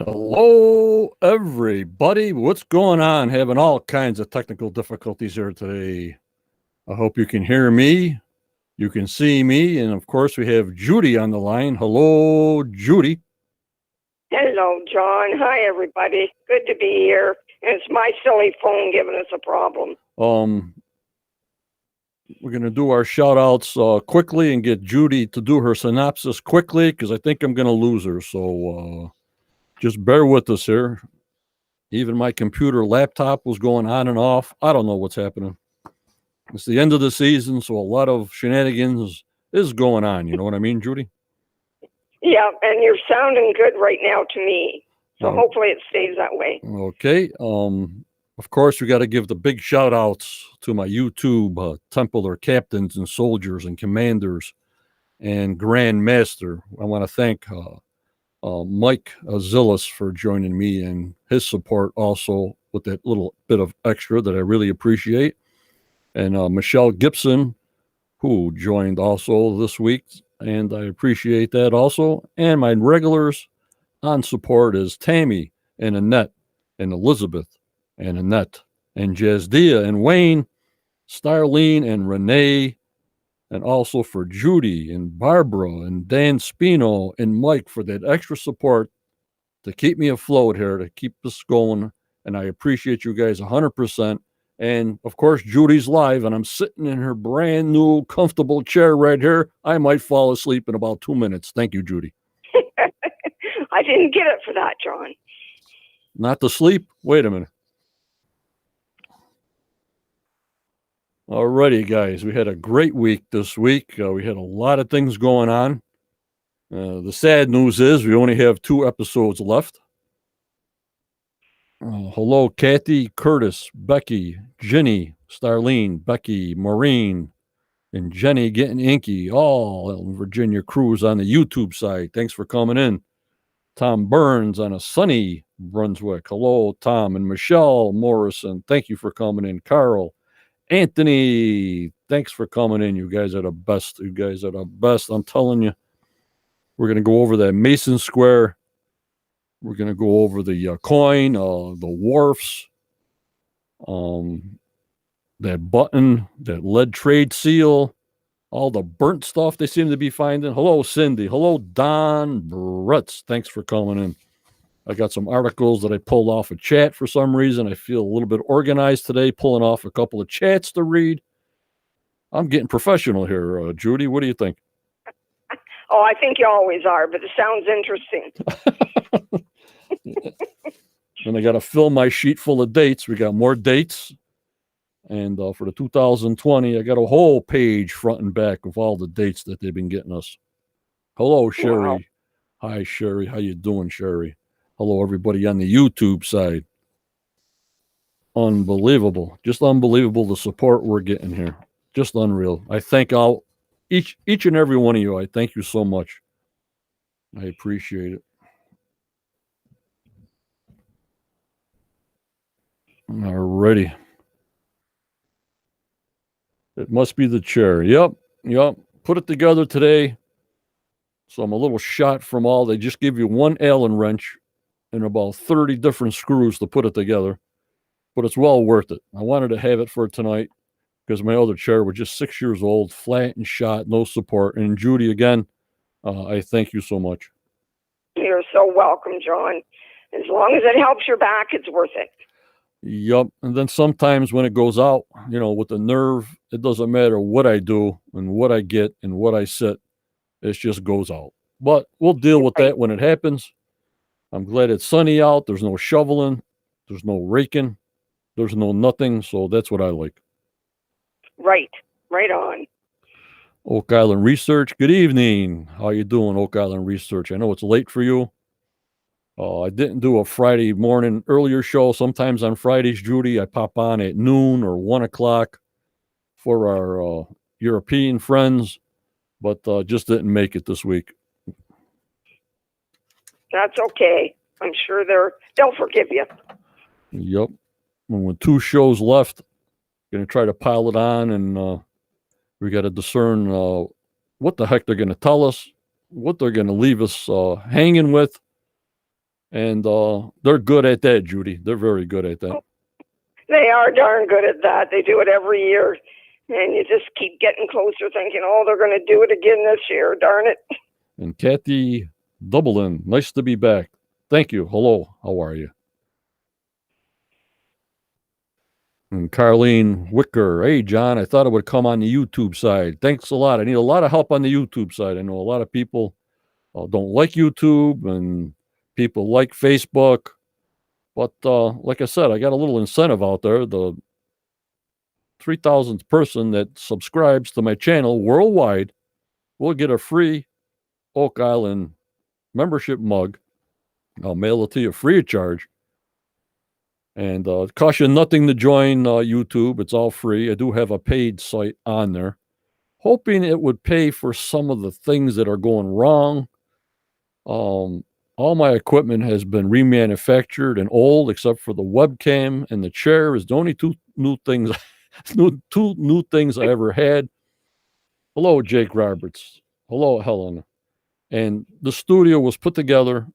Hello, everybody. What's going on? Having all kinds of technical difficulties here today. I hope you can hear me. You can see me. And of course, we have Judy on the line. Hello, Judy. Hello, John. Hi, everybody. Good to be here. And it's my silly phone giving us a problem. We're going to do our shout outs quickly and get Judy to do her synopsis quickly because I think I'm going to lose her. So just bear with us here. Even my computer laptop was going on and off. I don't know what's happening. It's the end of the season, so a lot of shenanigans is going on. You know what I mean, Judy? Yeah, and you're sounding good right now to me. So hopefully it stays that way. Okay. Of course, we got to give the big shout outs to my YouTube Templar captains and soldiers and commanders and Grand Master. I want to thank Mike Zillis for joining me and his support also with that little bit of extra that I really appreciate. And Michelle Gibson, who joined also this week, and I appreciate that also. And my regulars on support is Tammy and Annette and Elizabeth and Annette and Jazdia and Wayne, Starlene and Renee, and also for Judy and Barbara and Dan Spino and Mike for that extra support to keep me afloat here, to keep this going. And I appreciate you guys 100%. And of course, Judy's live, and I'm sitting in her brand new comfortable chair right here. I might fall asleep in about 2 minutes. Thank you, Judy. I didn't get it for that, John. Not to sleep? Wait a minute. Alrighty, guys. We had a great week this week. We had a lot of things going on. The sad news is we only have 2 episodes left. Hello, Kathy, Curtis, Becky, Jenny, Starlene, Becky, Maureen, and Jenny getting inky. All Virginia crews on the YouTube side. Thanks for coming in. Tom Burns on a sunny Brunswick. Hello, Tom and Michelle Morrison. Thank you for coming in. Carl, Anthony, thanks for coming in. You guys are the best. You guys are the best. I'm telling you. We're going to go over that Mason Square. We're going to go over the coin, the wharfs, that button, that lead trade seal, all the burnt stuff they seem to be finding. Hello, Cindy. Hello, Don Bretz. Thanks for coming in. I got some articles that I pulled off a chat for some reason. I feel a little bit organized today, pulling off a couple of chats to read. I'm getting professional here, Judy. What do you think? Oh, I think you always are, but it sounds interesting. And I got to fill my sheet full of dates. We got more dates. And for the 2020, I got a whole page front and back of all the dates that they've been getting us. Hello, Sherry. Wow. Hi, Sherry. How you doing, Sherry? Hello, everybody on the YouTube side. Unbelievable. Just unbelievable the support we're getting here. Just unreal. I thank each and every one of you. I thank you so much. I appreciate it. Alrighty. It must be the chair. Yep. Put it together today. So I'm a little shot from all. They just give you one Allen wrench and about 30 different screws to put it together. But it's well worth it. I wanted to have it for tonight because my other chair was just 6 years old, flat and shot, no support. And Judy, again, I thank you so much. You're so welcome, John. As long as it helps your back, it's worth it. Yup. And then sometimes when it goes out, with the nerve, it doesn't matter what I do and what I get and what I sit. It just goes out. But we'll deal with that when it happens. I'm glad it's sunny out. There's no shoveling. There's no raking. There's no nothing. So that's what I like. Right. Right on. Oak Island Research. Good evening. How you doing, Oak Island Research? I know it's late for you. I didn't do a Friday morning earlier show. Sometimes on Fridays, Judy, I pop on at noon or 1 o'clock for our European friends, but just didn't make it this week. That's okay. I'm sure they'll forgive you. Yep. And with 2 shows left, going to try to pile it on, and we got to discern what the heck they're going to tell us, what they're going to leave us hanging with. And they're good at that, Judy. They're very good at that. They are darn good at that. They do it every year. And you just keep getting closer thinking, oh, they're going to do it again this year. Darn it. And Kathy Dublin, nice to be back. Thank you. Hello. How are you? And Carlene Wicker, hey, John, I thought it would come on the YouTube side. Thanks a lot. I need a lot of help on the YouTube side. I know a lot of people don't like YouTube and people like Facebook. But like I said, I got a little incentive out there. The 3,000th person that subscribes to my channel worldwide will get a free Oak Island membership mug. I'll mail it to you free of charge. And it costs you nothing to join YouTube. It's all free. I do have a paid site on there, hoping it would pay for some of the things that are going wrong. All my equipment has been remanufactured and old, except for the webcam and the chair is the only two new things I ever had. Hello, Jake Roberts. Hello, Helen. And the studio was put together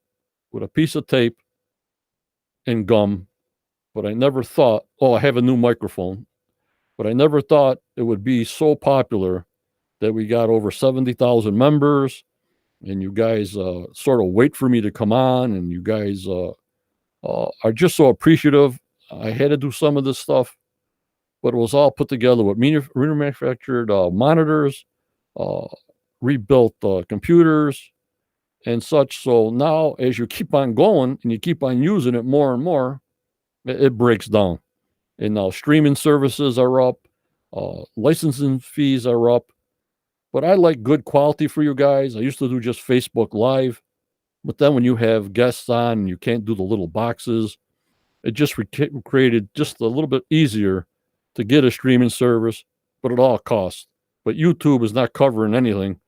with a piece of tape and gum, but I never thought, I have a new microphone, but I never thought it would be so popular that we got over 70,000 members. And you guys sort of wait for me to come on, and you guys are just so appreciative. I had to do some of this stuff, but it was all put together with remanufactured monitors, rebuilt computers, and such. So now, as you keep on going and you keep on using it more and more, it breaks down. And now streaming services are up, licensing fees are up. But I like good quality for you guys. I used to do just Facebook Live. But then when you have guests on and you can't do the little boxes, it just created just a little bit easier to get a streaming service, but it all costs. But YouTube is not covering anything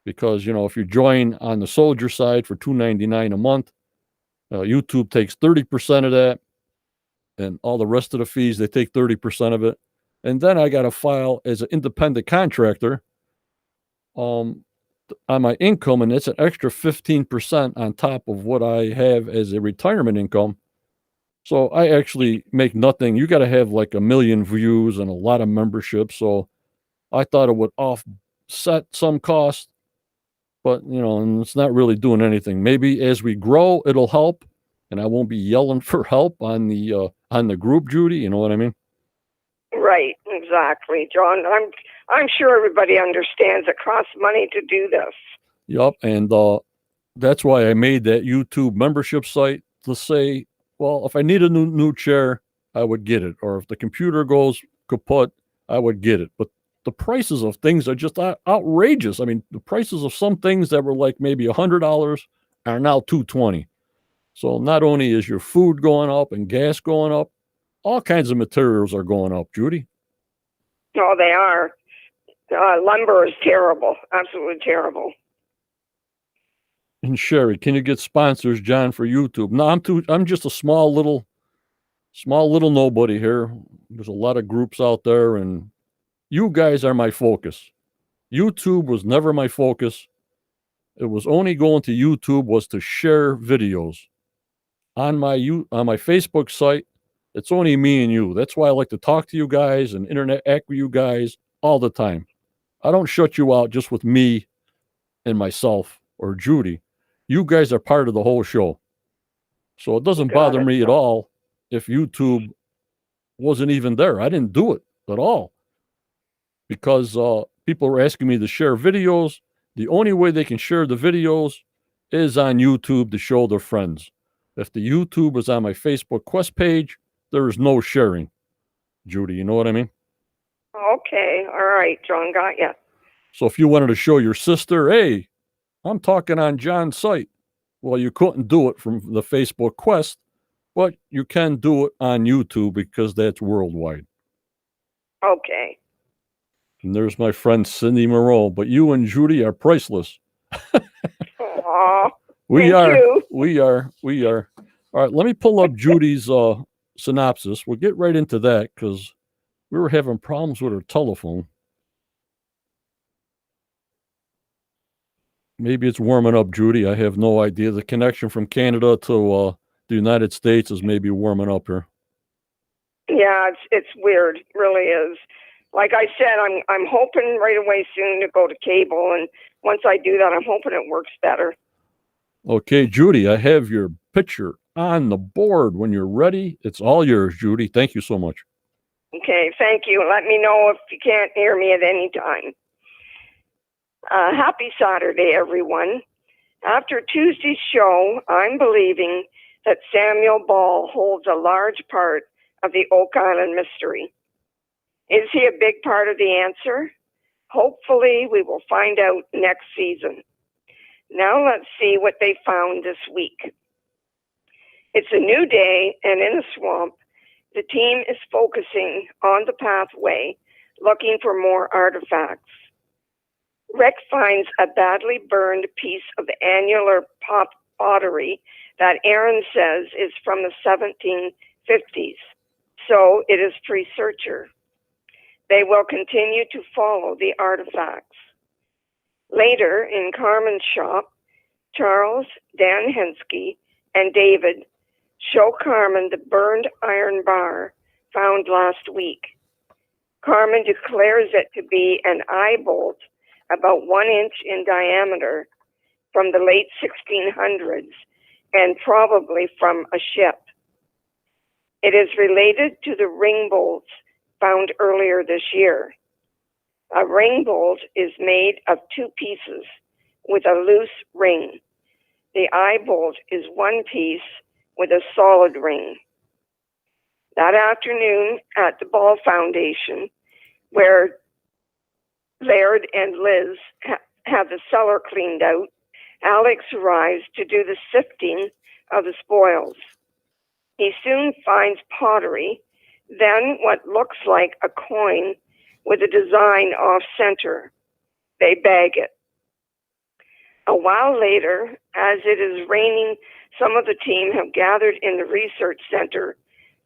because, if you join on the soldier side for $2.99 a month, YouTube takes 30% of that, and all the rest of the fees, they take 30% of it. And then I got to file as an independent contractor on my income, and it's an extra 15% on top of what I have as a retirement income. So I actually make nothing. You got to have like 1 million views and a lot of memberships. So I thought it would offset some cost, but and it's not really doing anything. Maybe as we grow, it'll help, and I won't be yelling for help on the group, Judy. You know what I mean? Right, exactly, John. I'm sure everybody understands it costs money to do this. Yep, and that's why I made that YouTube membership site to say, well, if I need a new chair, I would get it, or if the computer goes kaput, I would get it. But the prices of things are just outrageous. I mean, the prices of some things that were like maybe $100 are now $220. So not only is your food going up and gas going up, all kinds of materials are going up, Judy. Oh, they are. Lumber is terrible, absolutely terrible. And Sherry, can you get sponsors, John, for YouTube? No, I'm just a small little nobody here. There's a lot of groups out there, and you guys are my focus. YouTube was never my focus. It was only going to YouTube was to share videos. On my Facebook site, it's only me and you. That's why I like to talk to you guys and interact with you guys all the time. I don't shut you out just with me and myself or Judy. You guys are part of the whole show. So it doesn't bother me at all if YouTube wasn't even there. I didn't do it at all because people are asking me to share videos. The only way they can share the videos is on YouTube to show their friends. If the YouTube is on my Facebook Quest page, there is no sharing. Judy, you know what I mean? Okay. All right, John, got you. So if you wanted to show your sister, hey, I'm talking on John's site. Well, you couldn't do it from the Facebook Quest, but you can do it on YouTube because that's worldwide. Okay. And there's my friend Cindy Moreau. But you and Judy are priceless. Aww. We Thank you. We are. All right, let me pull up Judy's synopsis. We'll get right into that because we were having problems with her telephone. Maybe it's warming up, Judy. I have no idea. The connection from Canada to the United States is maybe warming up here. Yeah, it's weird, really is. Like I said, I'm hoping right away soon to go to cable, and once I do that, I'm hoping it works better. Okay, Judy, I have your picture on the board. When you're ready, it's all yours, Judy. Thank you so much. Okay, thank you. Let me know if you can't hear me at any time. Happy Saturday, everyone. After Tuesday's show, I'm believing that Samuel Ball holds a large part of the Oak Island mystery. Is he a big part of the answer? Hopefully, we will find out next season. Now let's see what they found this week. It's a new day, and in the swamp, the team is focusing on the pathway, looking for more artifacts. Rick finds a badly burned piece of annular pottery that Aaron says is from the 1750s, so it is pre-searcher. They will continue to follow the artifacts. Later, in Carmen's shop, Charles, Dan Hensky, and David show Carmen the burned iron bar found last week. Carmen declares it to be an eye bolt about 1 inch in diameter from the late 1600s and probably from a ship. It is related to the ring bolts found earlier this year. A ring bolt is made of 2 pieces with a loose ring. The eye bolt is 1 piece with a solid ring. That afternoon at the Ball Foundation, where Laird and Liz have the cellar cleaned out, Alex arrives to do the sifting of the spoils. He soon finds pottery, then what looks like a coin with a design off center. They bag it. A while later, as it is raining, some of the team have gathered in the research center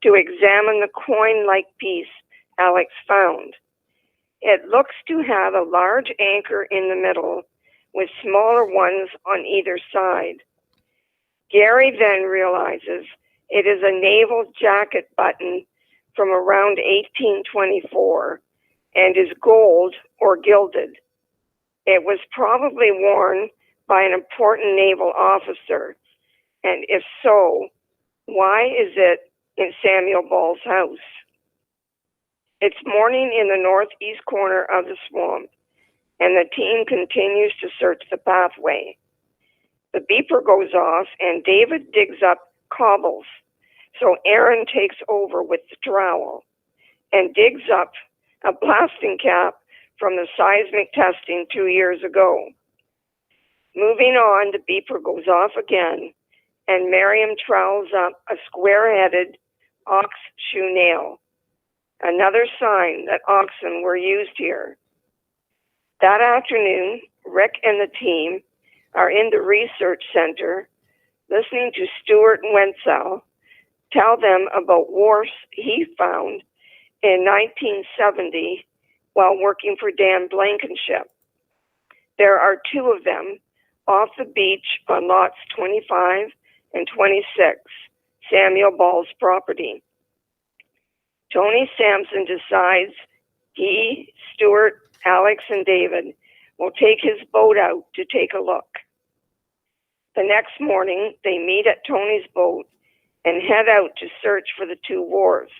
to examine the coin-like piece Alex found. It looks to have a large anchor in the middle with smaller ones on either side. Gary then realizes it is a naval jacket button from around 1824 and is gold or gilded. It was probably worn by an important naval officer, and if so, why is it in Samuel Ball's house? It's morning in the northeast corner of the swamp, and the team continues to search the pathway. The beeper goes off, and David digs up cobbles, so Aaron takes over with the trowel and digs up a blasting cap from the seismic testing 2 years ago. Moving on, the beeper goes off again, and Miriam trowels up a square-headed ox shoe nail, another sign that oxen were used here. That afternoon, Rick and the team are in the research center listening to Stuart Wenzel tell them about wharfs he found in 1970 while working for Dan Blankenship. There are 2 of them off the beach on lots 25 and 26, Samuel Ball's property. Tony Sampson decides he, Stuart, Alex, and David will take his boat out to take a look. The next morning, they meet at Tony's boat and head out to search for the 2 wharves.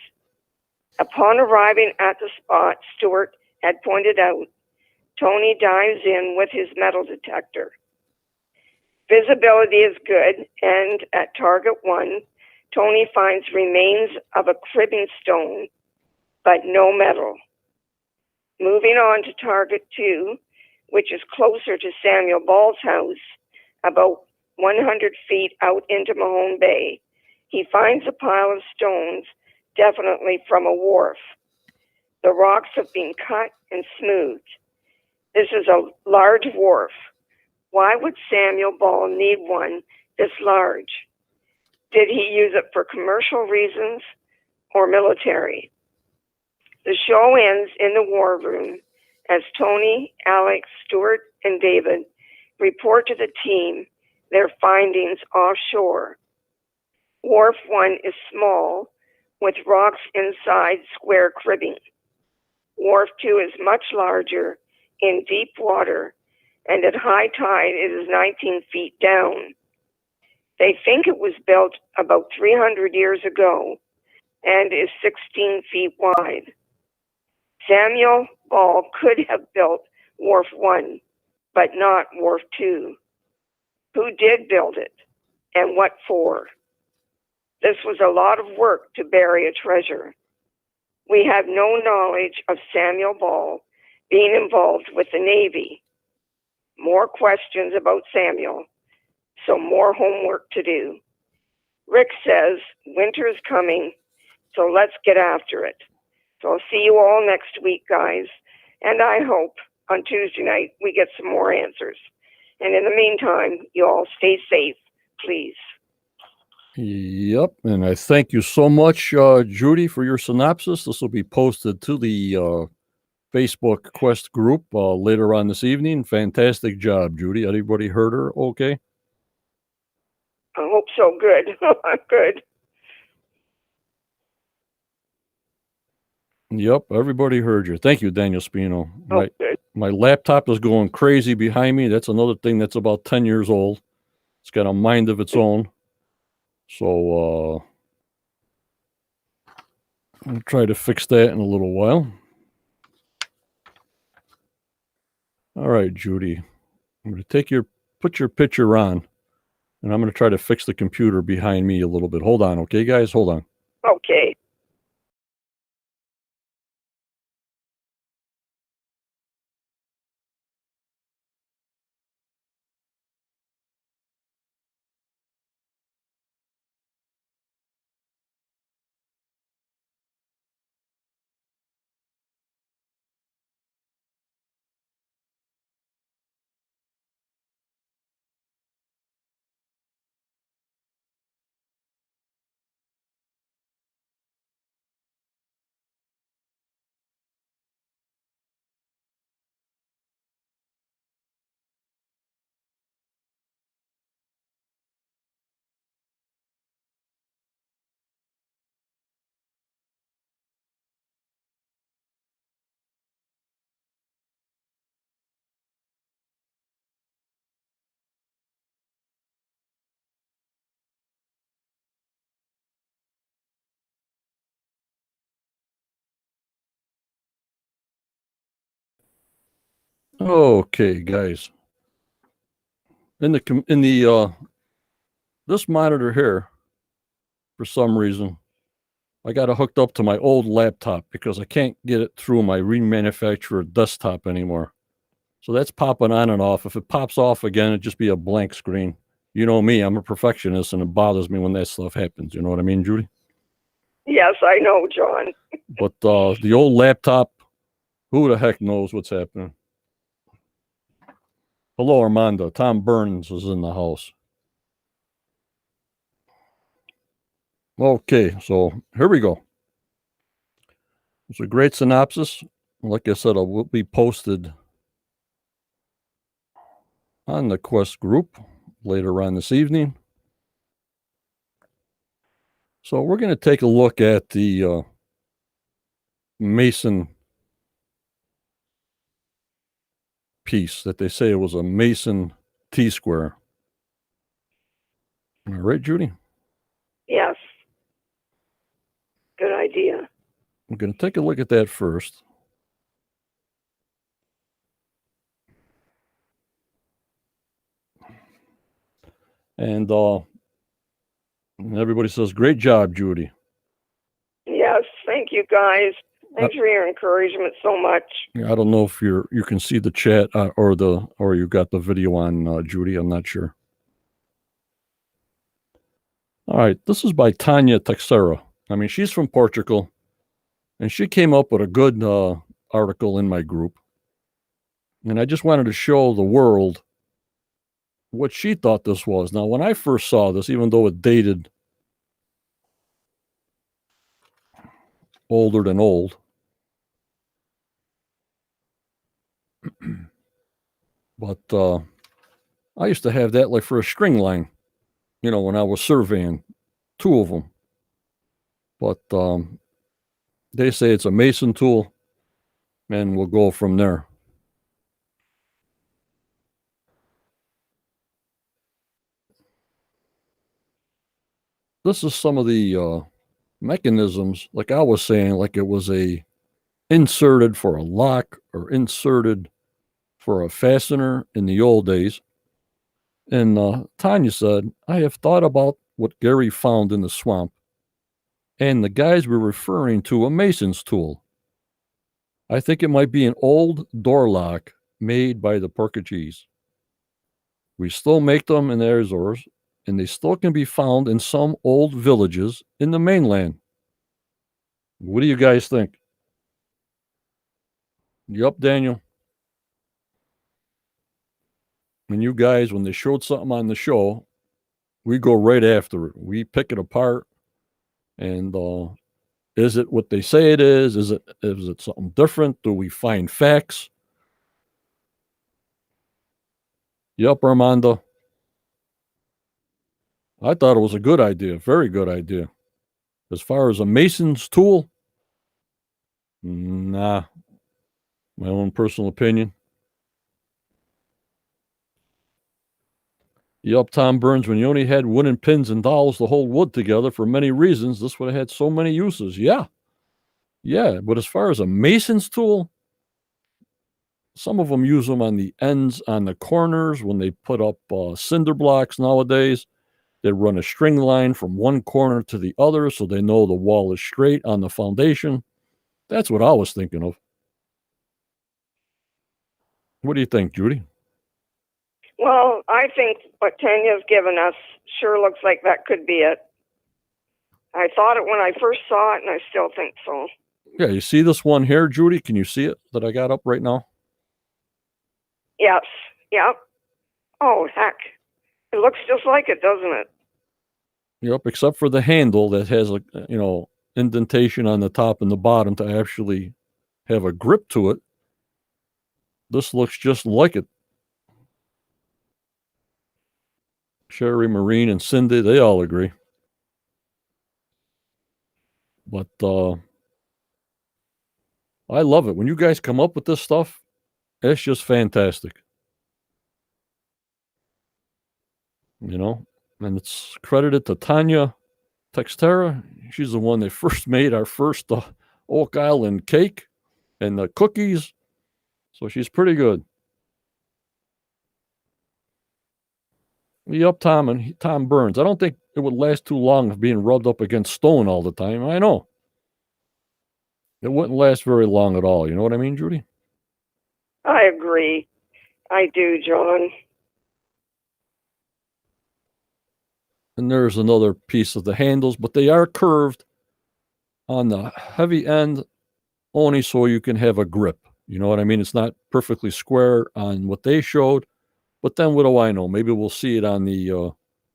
Upon arriving at the spot Stuart had pointed out, Tony dives in with his metal detector. Visibility is good, and at target 1, Tony finds remains of a cribbing stone, but no metal. Moving on to target 2, which is closer to Samuel Ball's house, about 100 feet out into Mahone Bay, he finds a pile of stones, definitely from a wharf. The rocks have been cut and smoothed. This is a large wharf. Why would Samuel Ball need one this large? Did he use it for commercial reasons or military? The show ends in the war room as Tony, Alex, Stuart, and David report to the team their findings offshore. Wharf 1 is small, with rocks inside square cribbing. Wharf 2 is much larger, in deep water, and at high tide it is 19 feet down. They think it was built about 300 years ago and is 16 feet wide. Samuel Ball could have built Wharf 1, but not Wharf 2. Who did build it, and what for? This was a lot of work to bury a treasure. We have no knowledge of Samuel Ball being involved with the Navy. More questions about Samuel, so more homework to do. Rick says winter is coming, so let's get after it. So I'll see you all next week, guys. And I hope on Tuesday night we get some more answers. And in the meantime, you all stay safe, please. Yep. And I thank you so much, Judy, for your synopsis. This will be posted to the Facebook Quest group later on this evening. Fantastic job, Judy. Everybody heard her okay? I hope so. Good. Good. Yep, everybody heard you. Thank you, Daniel Spino. Good. My laptop is going crazy behind me. That's another thing that's about 10 years old. It's got a mind of its own. So I'll try to fix that in a little while. All right, Judy. I'm going to put your picture on, and I'm going to try to fix the computer behind me a little bit. Hold on, okay, guys? Hold on. Okay. Okay, guys. In the this monitor here, for some reason, I got it hooked up to my old laptop because I can't get it through my remanufactured desktop anymore. So that's popping on and off. If it pops off again, it'd just be a blank screen. You know me, I'm a perfectionist, and it bothers me when that stuff happens. You know what I mean, Judy? Yes, I know, John. But the old laptop, who the heck knows what's happening? Hello, Armando. Tom Burns is in the house. Okay, so here we go. It's a great synopsis. Like I said, it will be posted on the Quest group later on this evening. So we're going to take a look at the Mason piece that they say it was a Mason T-square. All right, Judy? Yes. Good idea. We're going to take a look at that first. And everybody says, great job, Judy. Yes, thank you, guys. Thanks for your encouragement so much. I don't know if you can see the chat or you got the video on, Judy. I'm not sure. All right, this is by Tanya Teixeira. I mean, she's from Portugal, and she came up with a good article in my group. And I just wanted to show the world what she thought this was. Now, when I first saw this, even though it dated older than old, but I used to have that like for a string line, when I was surveying, two of them. But they say it's a mason tool, and we'll go from there. This is some of the mechanisms, like I was saying, like it was inserted for a lock or inserted for a fastener in the old days. And Tanya said, I have thought about what Gary found in the swamp, and the guys were referring to a mason's tool. I think it might be an old door lock made by the Portuguese. We still make them in the Azores, and they still can be found in some old villages in the mainland. What do you guys think? You up, Daniel? And you guys, when they showed something on the show, we go right after it. We pick it apart, and is it what they say it is? Is it something different? Do we find facts? Yep, Armando. I thought it was a good idea, very good idea. As far as a mason's tool, nah, my own personal opinion. Yup, Tom Burns, when you only had wooden pins and dowels to hold wood together for many reasons, this would have had so many uses. Yeah. But as far as a mason's tool, some of them use them on the ends, on the corners, when they put up cinder blocks nowadays. They run a string line from one corner to the other so they know the wall is straight on the foundation. That's what I was thinking of. What do you think, Judy? Well, I think what Tanya's given us sure looks like that could be it. I thought it when I first saw it, and I still think so. Yeah, you see this one here, Judy? Can you see it that I got up right now? Yes. Yep. Oh, heck. It looks just like it, doesn't it? Yep, except for the handle that has a indentation on the top and the bottom to actually have a grip to it. This looks just like it. Sherry, Maureen, and Cindy, they all agree. But I love it. When you guys come up with this stuff, it's just fantastic. And it's credited to Tanya Textera. She's the one that first made our first Oak Island cake and the cookies. So she's pretty good. Yup, Tom Burns. I don't think it would last too long of being rubbed up against stone all the time. I know. It wouldn't last very long at all. You know what I mean, Judy? I agree. I do, John. And there's another piece of the handles, but they are curved on the heavy end only so you can have a grip. You know what I mean? It's not perfectly square on what they showed, but then what do I know? Maybe we'll see it on the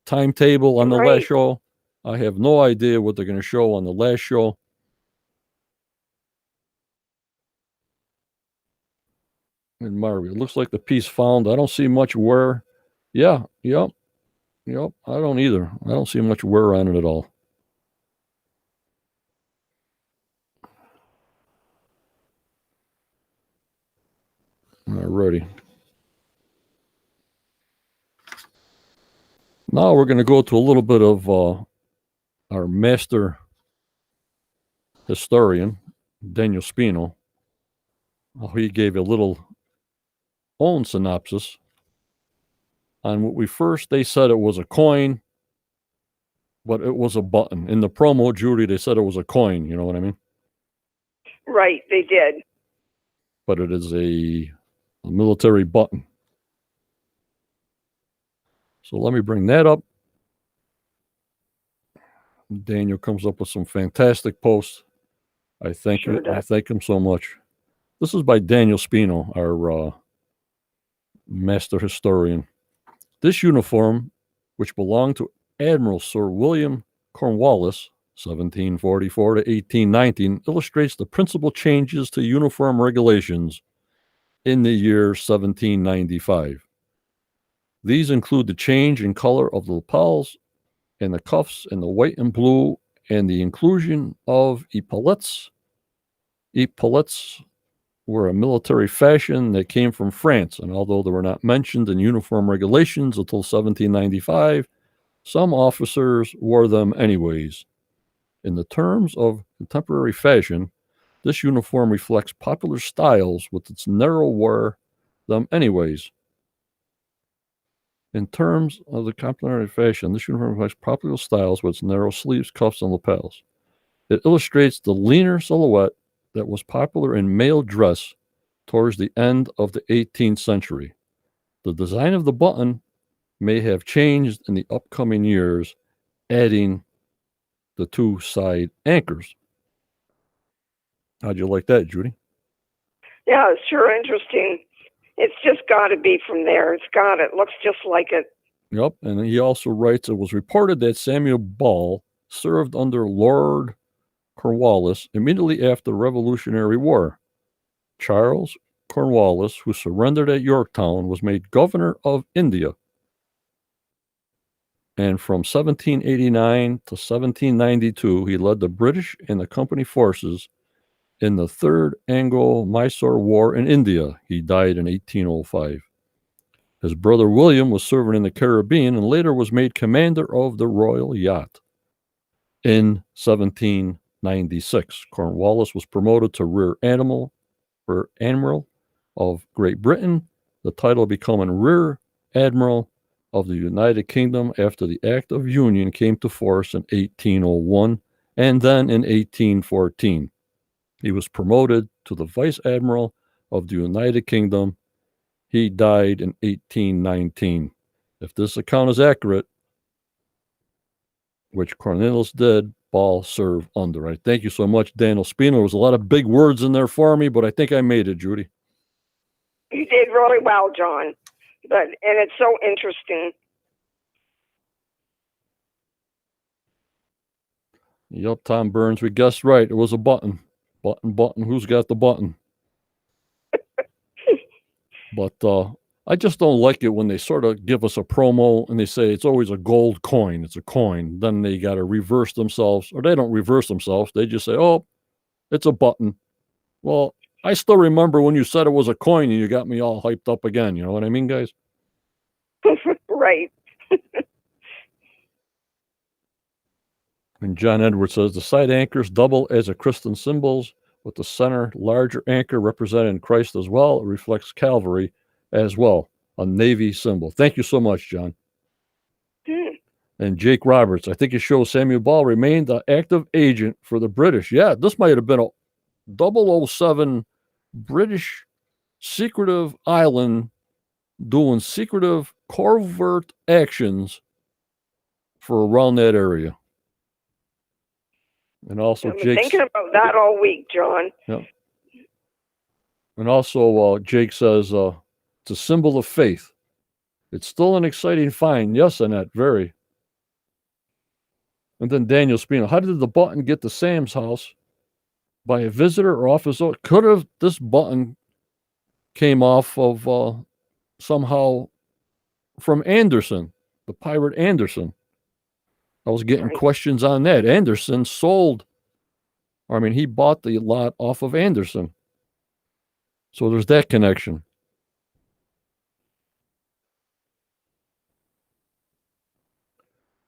timetable on the last show. I have no idea what they're going to show on the last show. And Marvy, it looks like the piece found. I don't see much wear. Yeah, yep. I don't either. I don't see much wear on it at all. Alrighty. Now we're going to go to a little bit of our master historian, Daniel Spino. He gave a little own synopsis on what they said it was a coin, but it was a button. In the promo, Judy, they said it was a coin. You know what I mean? Right, they did. But it is a military button. So let me bring that up. Daniel comes up with some fantastic posts. I thank him so much. This is by Daniel Spino, our master historian. This uniform, which belonged to Admiral Sir William Cornwallis, 1744 to 1819, illustrates the principal changes to uniform regulations in the year 1795. These include the change in color of the lapels and the cuffs and the white and blue and the inclusion of epaulets. Epaulets were a military fashion that came from France, and although they were not mentioned in uniform regulations until 1795, some officers wore them anyways. In the terms of contemporary fashion, this uniform reflects popular styles with its narrow wear them anyways. In terms of the contemporary fashion, this uniform reflects popular styles with its narrow sleeves, cuffs, and lapels. It illustrates the leaner silhouette that was popular in male dress towards the end of the 18th century. The design of the button may have changed in the upcoming years, adding the two side anchors. How'd you like that, Judy? Yeah, it's sure interesting. It's just got to be from there. It looks just like it. Yep, and he also writes, it was reported that Samuel Ball served under Lord Cornwallis immediately after the Revolutionary War. Charles Cornwallis, who surrendered at Yorktown, was made governor of India. And from 1789 to 1792, he led the British and the company forces in the Third Anglo-Mysore War in India. He died in 1805. His brother William was serving in the Caribbean and later was made commander of the Royal Yacht. In 1796, Cornwallis was promoted to Rear Admiral of Great Britain, the title becoming Rear Admiral of the United Kingdom after the Act of Union came to force in 1801 and then in 1814. He was promoted to the Vice Admiral of the United Kingdom. He died in 1819. If this account is accurate, which Cornelius did, Ball served under. I thank you so much, Daniel Spino. There was a lot of big words in there for me, but I think I made it, Judy. You did really well, John. And it's so interesting. Yep, Tom Burns, we guessed right. It was a button. Button. Who's got the button? But I just don't like it when they sort of give us a promo and they say it's always a gold coin. It's a coin. Then they got to reverse themselves, or they don't reverse themselves. They just say, oh, it's a button. Well, I still remember when you said it was a coin and you got me all hyped up again. You know what I mean, guys? Right. And John Edwards says the side anchors double as a Christian symbols, with the center larger anchor representing Christ as well. It reflects Calvary as well, a Navy symbol. Thank you so much, John. And Jake Roberts, I think it shows Samuel Ball remained an active agent for the British. Yeah, this might have been a 007 British secretive island doing secretive covert actions for around that area. And also, I've been thinking about that all week, John. Yeah. And also, Jake says it's a symbol of faith. It's still an exciting find. Yes, Annette, very. And then Daniel Spino, how did the button get to Sam's house? By a visitor or off his own? Could have this button came off of somehow from Anderson, the pirate Anderson. I was getting questions on that. Anderson he bought the lot off of Anderson. So there's that connection.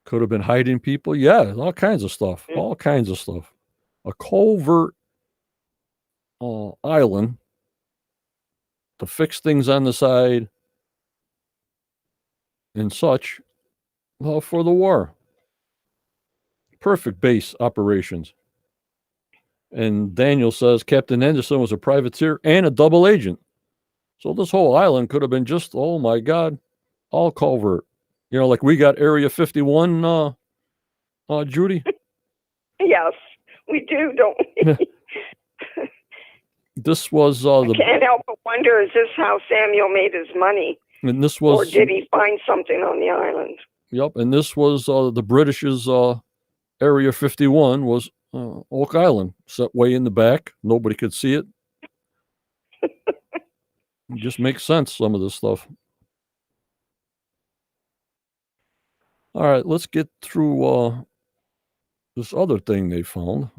Could have been hiding people. Yeah, all kinds of stuff. All kinds of stuff. A covert island to fix things on the side and such for the war. Perfect base operations. And Daniel says Captain Anderson was a privateer and a double agent. So this whole island could have been just, oh my God, all covert. You know, like we got Area 51, Judy? Yes, we do, don't we? This was I can't help but wonder, is this how Samuel made his money? And this was, or did he find something on the island? Yep, and this was the British's Area 51 was Oak Island, set way in the back. Nobody could see it. It just makes sense, some of this stuff. All right, let's get through this other thing they found.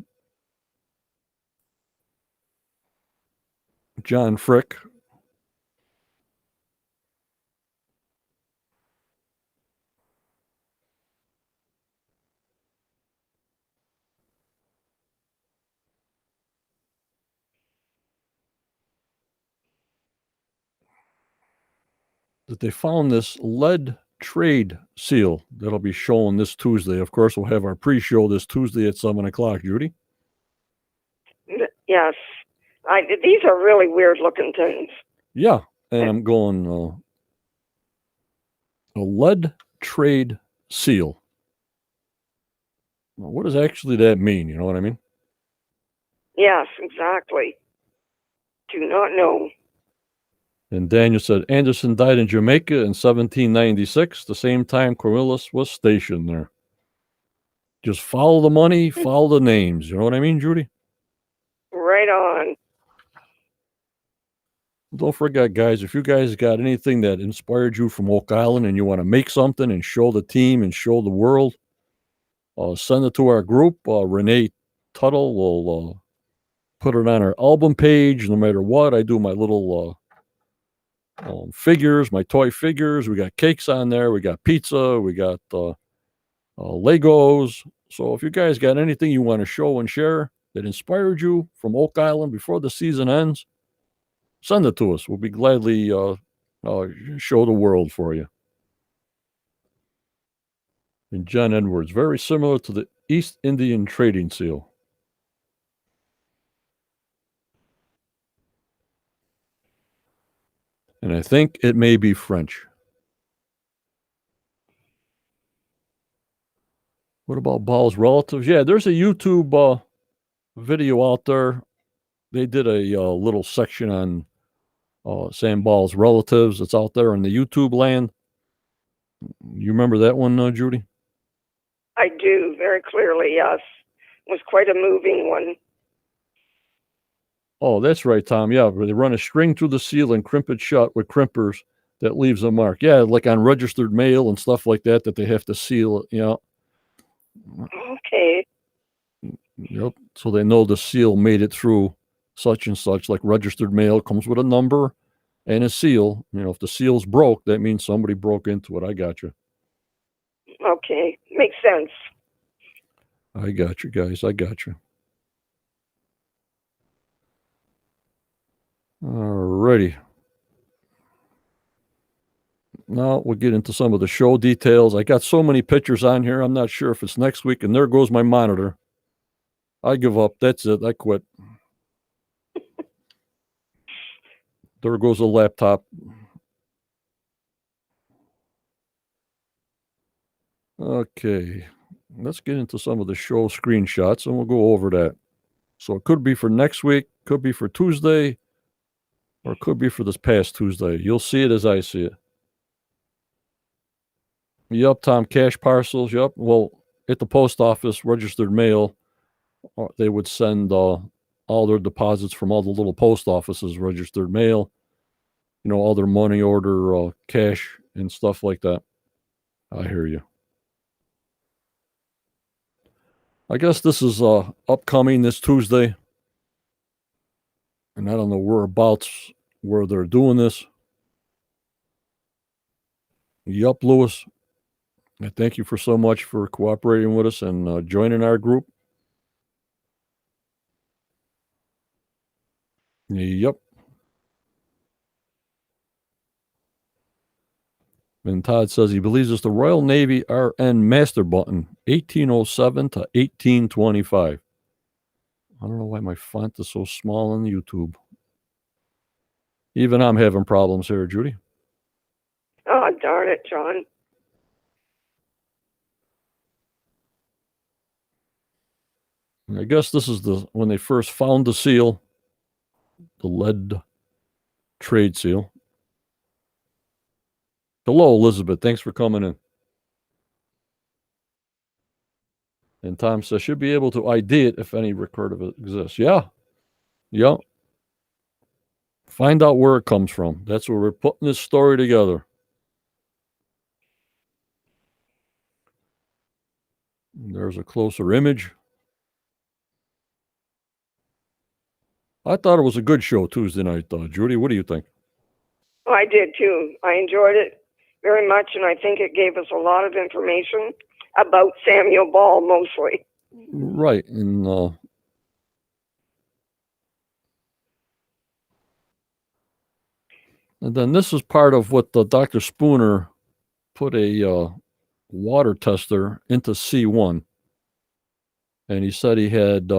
John Frick. That they found this lead trade seal that'll be shown this Tuesday. Of course, we'll have our pre-show this Tuesday at 7 o'clock, Judy. Yes. These are really weird looking things. Yeah, and I'm going a lead trade seal. Well, what does actually that mean? You know what I mean? Yes, exactly. Do not know. And Daniel said Anderson died in Jamaica in 1796, the same time Cornwallis was stationed there. Just follow the money, follow the names. You know what I mean, Judy? Right on. Don't forget, guys, if you guys got anything that inspired you from Oak Island and you want to make something and show the team and show the world, send it to our group. Renee Tuttle will put it on our album page no matter what. I do my little figures, my toy figures. We got cakes on there. We got pizza. We got Legos. So if you guys got anything you want to show and share that inspired you from Oak Island before the season ends, send it to us. We'll be gladly show the world for you. And John Edwards, very similar to the East Indian trading seal. And I think it may be French. What about Ball's relatives? Yeah, there's a YouTube video out there. They did a little section on Sam Ball's relatives. It's out there in the YouTube land. You remember that one, Judy? I do, very clearly, yes. It was quite a moving one. Oh, that's right, Tom. Yeah, where they run a string through the seal and crimp it shut with crimpers that leaves a mark. Yeah, like on registered mail and stuff like that they have to seal it, Okay. Yep. So they know the seal made it through such and such, like registered mail comes with a number and a seal. If the seal's broke, that means somebody broke into it. I got you. Okay. Makes sense. I got you, guys. I got you. Alrighty. Now we'll get into some of the show details. I got so many pictures on here. I'm not sure if it's next week. And there goes my monitor. I give up. That's it. I quit. There goes the laptop. Okay. Let's get into some of the show screenshots and we'll go over that. So it could be for next week, could be for Tuesday, or it could be for this past Tuesday. You'll see it as I see it. Yep, Tom, cash parcels. Yep. Well, at the post office, registered mail, they would send all their deposits from all the little post offices, registered mail, all their money order, cash, and stuff like that. I hear you. I guess this is upcoming this Tuesday. And I don't know whereabouts where they're doing this. Yup, Lewis. I thank you for so much for cooperating with us and joining our group. Yep. And Todd says he believes it's the Royal Navy RN Master Button, 1807 to 1825. I don't know why my font is so small on YouTube. Even I'm having problems here, Judy. Oh, darn it, John. I guess this is when they first found the seal, the lead trade seal. Hello, Elizabeth. Thanks for coming in. And Tom says, should be able to ID it if any record of it exists. Yeah. Yeah. Find out where it comes from. That's where we're putting this story together. There's a closer image. I thought it was a good show Tuesday night, Judy. What do you think? Well, I did too. I enjoyed it very much, and I think it gave us a lot of information about Samuel Ball mostly. Right. And then this is part of what Dr. Spooner put a water tester into C1. And he said he had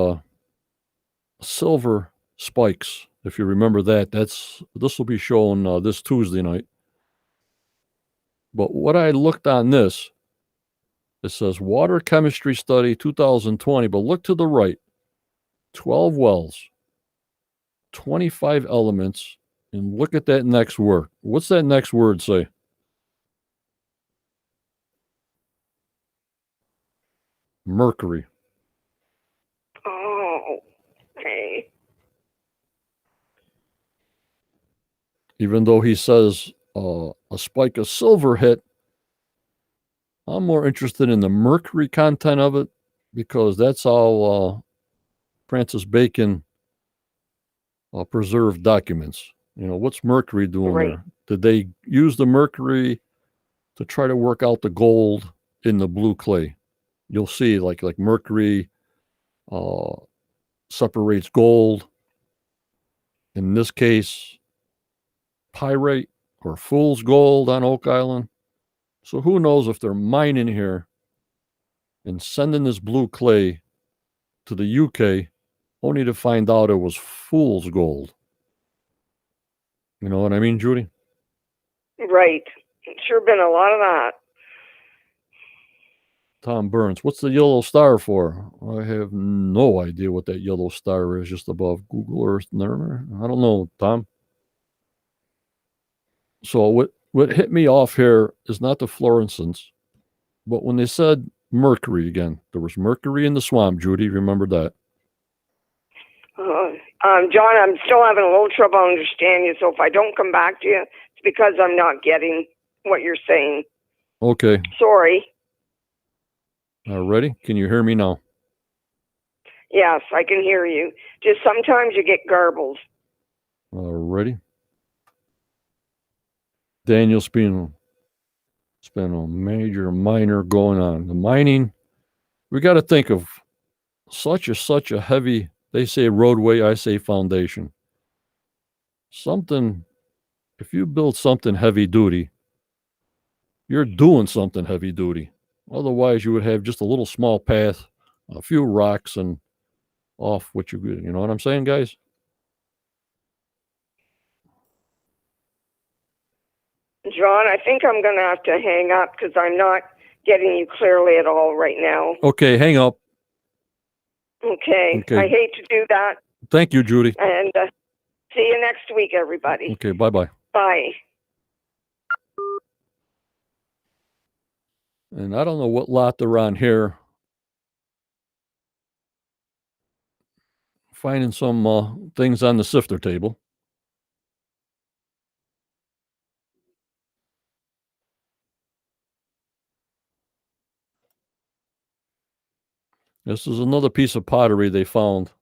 silver spikes. If you remember that, this will be shown this Tuesday night. But what I looked on this, it says water chemistry study 2020, but look to the right, 12 wells, 25 elements, and look at that next word. What's that next word say? Mercury. Oh, okay. Even though he says a spike of silver hit, I'm more interested in the mercury content of it because that's how Francis Bacon preserved documents. What's mercury doing Right. there? Did they use the mercury to try to work out the gold in the blue clay? You'll see like mercury separates gold. In this case, pyrite or fool's gold on Oak Island. So who knows if they're mining here and sending this blue clay to the UK only to find out it was fool's gold. You know what I mean, Judy? Right. Sure been a lot of that. Tom Burns, what's the yellow star for? I have no idea what that yellow star is just above Google Earth. I don't know, Tom. So what hit me off here is not the fluorescence, but when they said mercury again, there was mercury in the swamp, Judy. Remember that? John, I'm still having a little trouble understanding you, so if I don't come back to you, it's because I'm not getting what you're saying. Okay. Sorry. Ready? Can you hear me now? Yes, I can hear you. Just sometimes you get garbled. Ready? Daniel Spino. It's been a major, minor going on. The mining, we got to think of such a heavy, they say roadway, I say foundation. Something, if you build something heavy duty, you're doing something heavy duty. Otherwise, you would have just a little small path, a few rocks, and off what you know what I'm saying, guys? John, I think I'm going to have to hang up because I'm not getting you clearly at all right now. Okay, hang up. Okay. I hate to do that. Thank you, Judy. And see you next week, everybody. Okay, bye-bye. Bye. And I don't know what lot they're on here. Finding some things on the sifter table. This is another piece of pottery they found.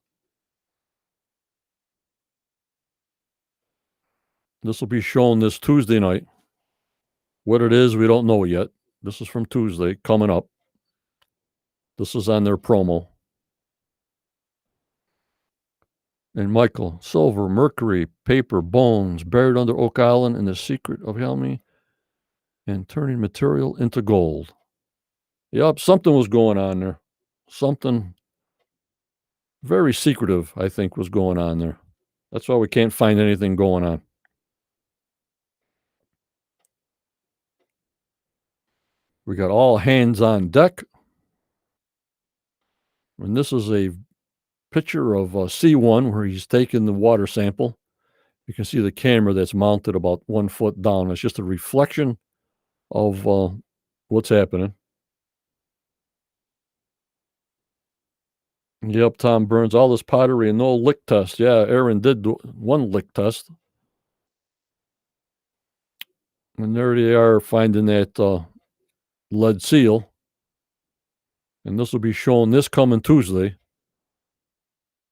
This will be shown this Tuesday night. What it is, we don't know yet. This is from Tuesday, coming up. This is on their promo. And Michael, silver, mercury, paper, bones, buried under Oak Island and the secret of Helmi and turning material into gold. Yep, something was going on there. Something very secretive, I think, was going on there. That's why we can't find anything going on. We got all hands on deck. And this is a picture of C1 where he's taking the water sample. You can see the camera that's mounted about 1 foot down. It's just a reflection of what's happening. Yep, Tom Burns, all this pottery and no lick test. Yeah, Aaron did do one lick test. And there they are finding that lead seal. And this will be shown this coming Tuesday.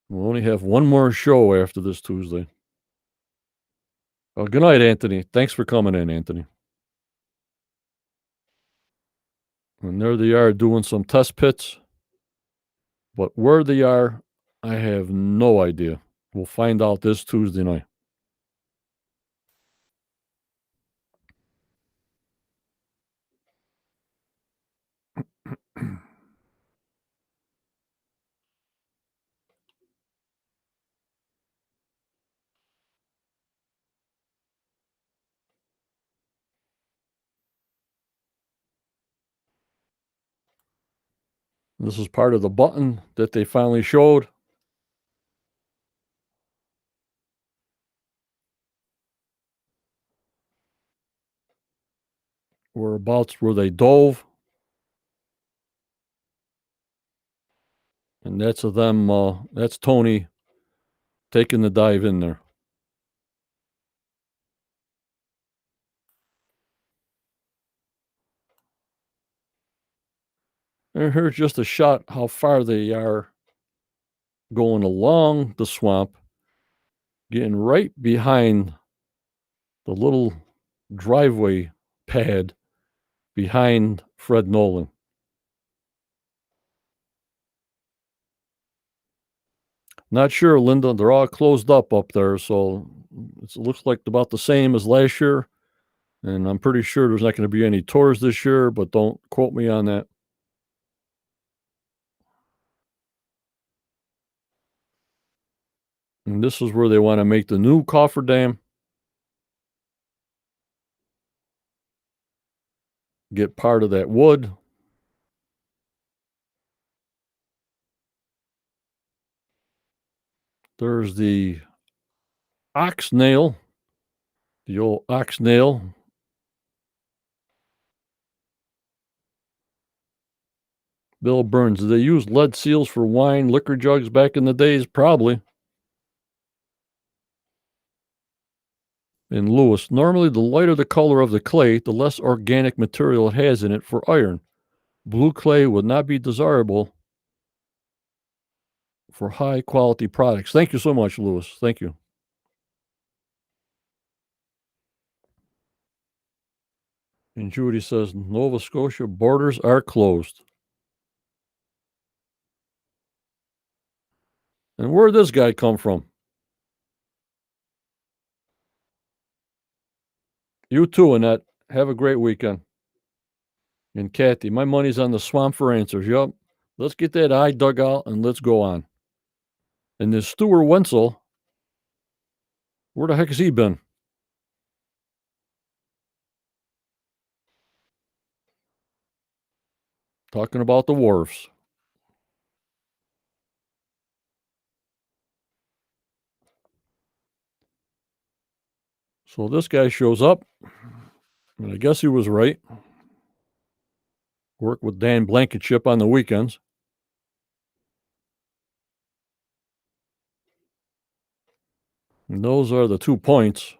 We'll only have one more show after this Tuesday. Good night, Anthony. Thanks for coming in, Anthony. And there they are doing some test pits. But where they are, I have no idea. We'll find out this Tuesday night. This is part of the button that they finally showed. Whereabouts where they dove. And that's of them, that's Tony taking the dive in there. And here's just a shot how far they are going along the swamp, getting right behind the little driveway pad behind Fred Nolan. Not sure, Linda. They're all closed up there, so it looks like about the same as last year. And I'm pretty sure there's not going to be any tours this year, but don't quote me on that. And this is where they want to make the new cofferdam. Get part of that wood. There's the ox nail, the old ox nail. Bill Burns, did they use lead seals for wine, liquor jugs back in the days? Probably. And Lewis, normally the lighter the color of the clay, the less organic material it has in it for iron. Blue clay would not be desirable for high quality products. Thank you so much, Lewis. Thank you. And Judy says, Nova Scotia borders are closed. And where'd this guy come from? You too, Annette. Have a great weekend. And Kathy, my money's on the swamp for answers. Yup. Let's get that eye dug out and let's go on. And this Stuart Wenzel, where the heck has he been? Talking about the wharfs. So this guy shows up, and I guess he was right. Work with Dan Blankenship on the weekends. And those are the 2 points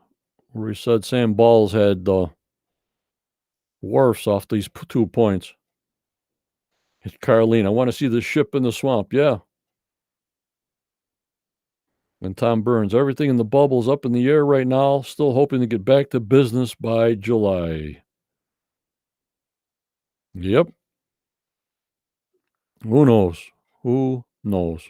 where he said Sam Balls had wharfs off these 2 points. It's Carlene, I want to see the ship in the swamp. Yeah. And Tom Burns, everything in the bubble's up in the air right now. Still hoping to get back to business by July. Yep. Who knows? Who knows?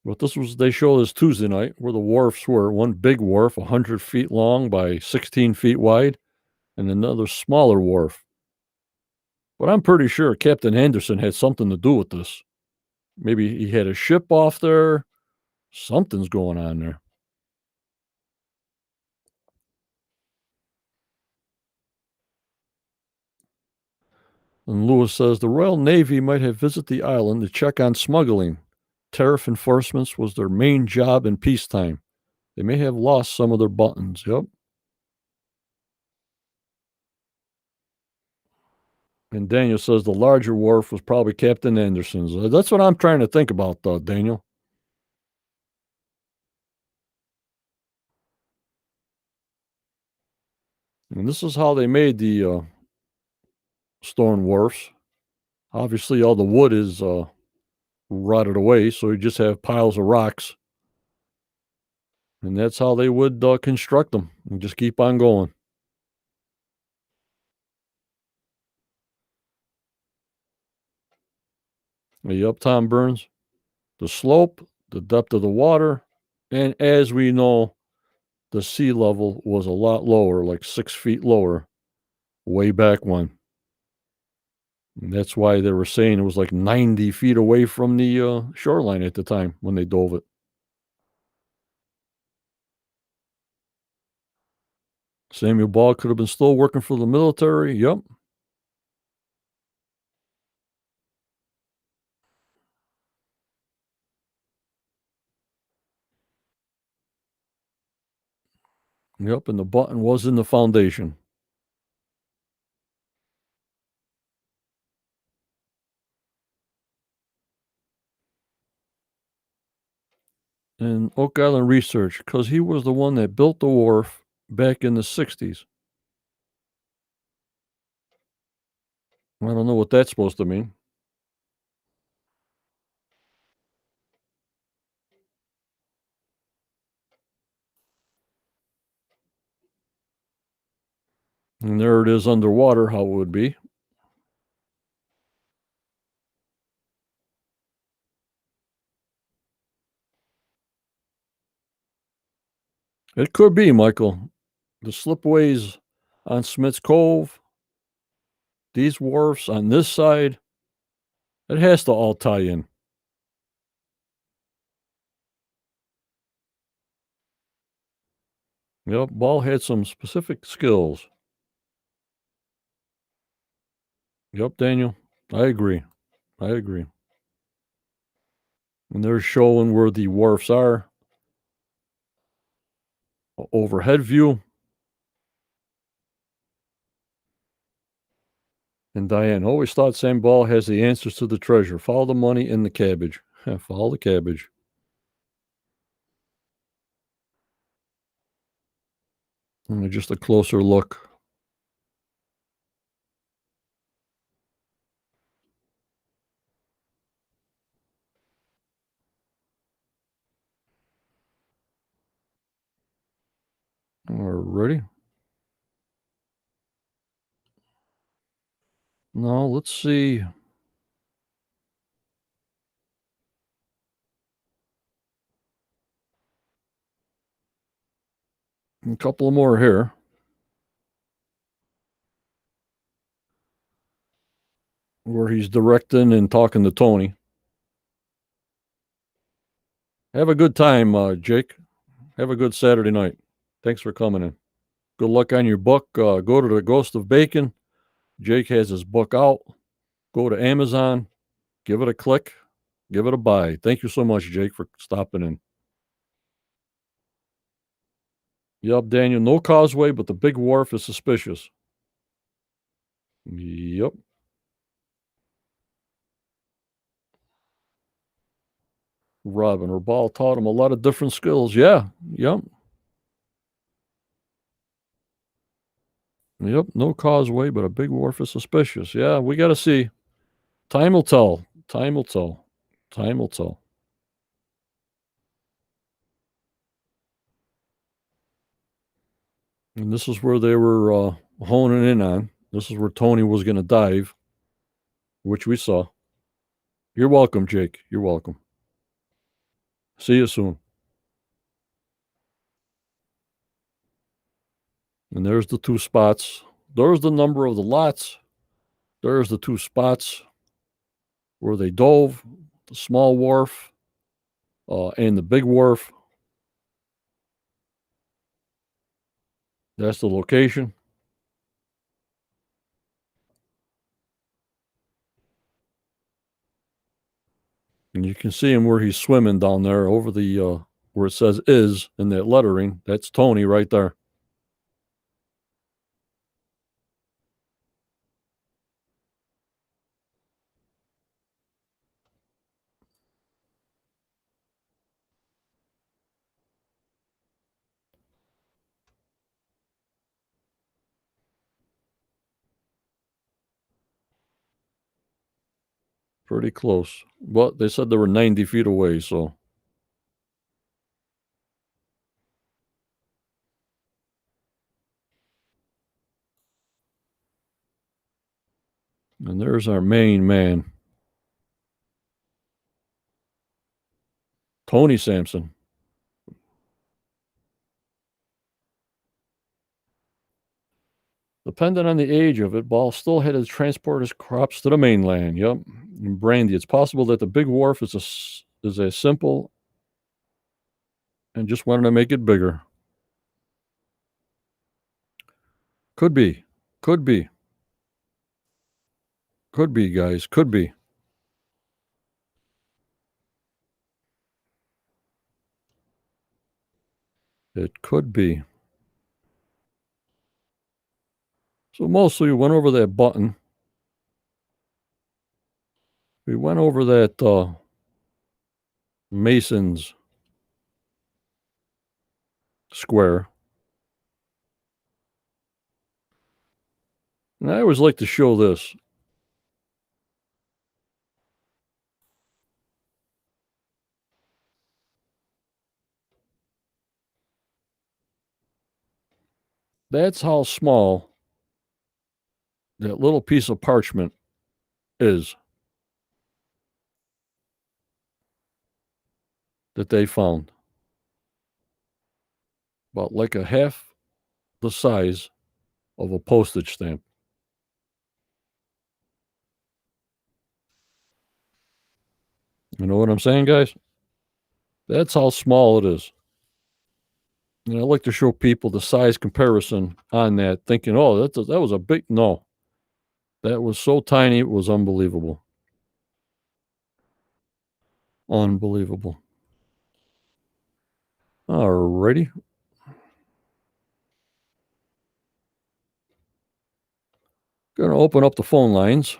But they show this Tuesday night where the wharfs were. One big wharf, 100 feet long by 16 feet wide, and another smaller wharf. But I'm pretty sure Captain Anderson had something to do with this. Maybe he had a ship off there. Something's going on there. And Lewis says the Royal Navy might have visited the island to check on smuggling. Tariff enforcement was their main job in peacetime. They may have lost some of their buttons. Yep. And Daniel says the larger wharf was probably Captain Anderson's. That's what I'm trying to think about, Daniel. And this is how they made the stone wharfs. Obviously, all the wood is rotted away, so you just have piles of rocks, and that's how they would construct them and just keep on going. Yep, Tom Burns. The slope, the depth of the water, and as we know, the sea level was a lot lower, like 6 feet lower, way back when. And that's why they were saying it was like 90 feet away from the shoreline at the time when they dove it. Samuel Ball could have been still working for the military. Yep. Yep. And the button was in the foundation. And Oak Island Research, because he was the one that built the wharf back in the 60s. I don't know what that's supposed to mean. And there it is underwater, how it would be. It could be, Michael. The slipways on Smith's Cove, these wharfs on this side, it has to all tie in. Yep, Ball had some specific skills. Yep, Daniel. I agree. I agree. And they're showing where the wharfs are. Overhead view. And Diane always thought Sam Ball has the answers to the treasure. Follow the money in the cabbage. Follow the cabbage. And just a closer look. Ready? Now let's see. A couple more here. Where he's directing and talking to Tony. Have a good time, Jake. Have a good Saturday night. Thanks for coming in. Good luck on your book. Go to the Ghost of Bacon. Jake has his book out. Go to Amazon. Give it a click. Give it a buy. Thank you so much, Jake, for stopping in. Yep, Daniel. No causeway, but the big wharf is suspicious. Yep. Robin or Ball taught him a lot of different skills. Yeah. Yep. Yep. No causeway, but a big wharf is suspicious. Yeah, we got to see. Time will tell. Time will tell. Time will tell. And this is where they were honing in on. This is where Tony was going to dive, which we saw. You're welcome, Jake. You're welcome. See you soon. And there's the two spots. There's the number of the lots. There's the two spots where they dove, the small wharf and the big wharf. That's the location. And you can see him where he's swimming down there over the where it says is in that lettering. That's Tony right there. Pretty close. But they said they were 90 feet away, so. And there's our main man, Tony Sampson. Depending on the age of it, Ball still had to transport his crops to the mainland. Yep. And Brandy, it's possible that the big wharf is as simple and just wanted to make it bigger. Could be. Could be. Could be, guys. Could be. It could be. So mostly we went over that button. We went over that Mason's square. And I always like to show this. That's how small that little piece of parchment is that they found. About like a half the size of a postage stamp. You know what I'm saying, guys? That's how small it is. And I like to show people the size comparison on that, thinking, oh, that was a big, no. That was so tiny, it was unbelievable. Unbelievable. Alrighty. Going to open up the phone lines.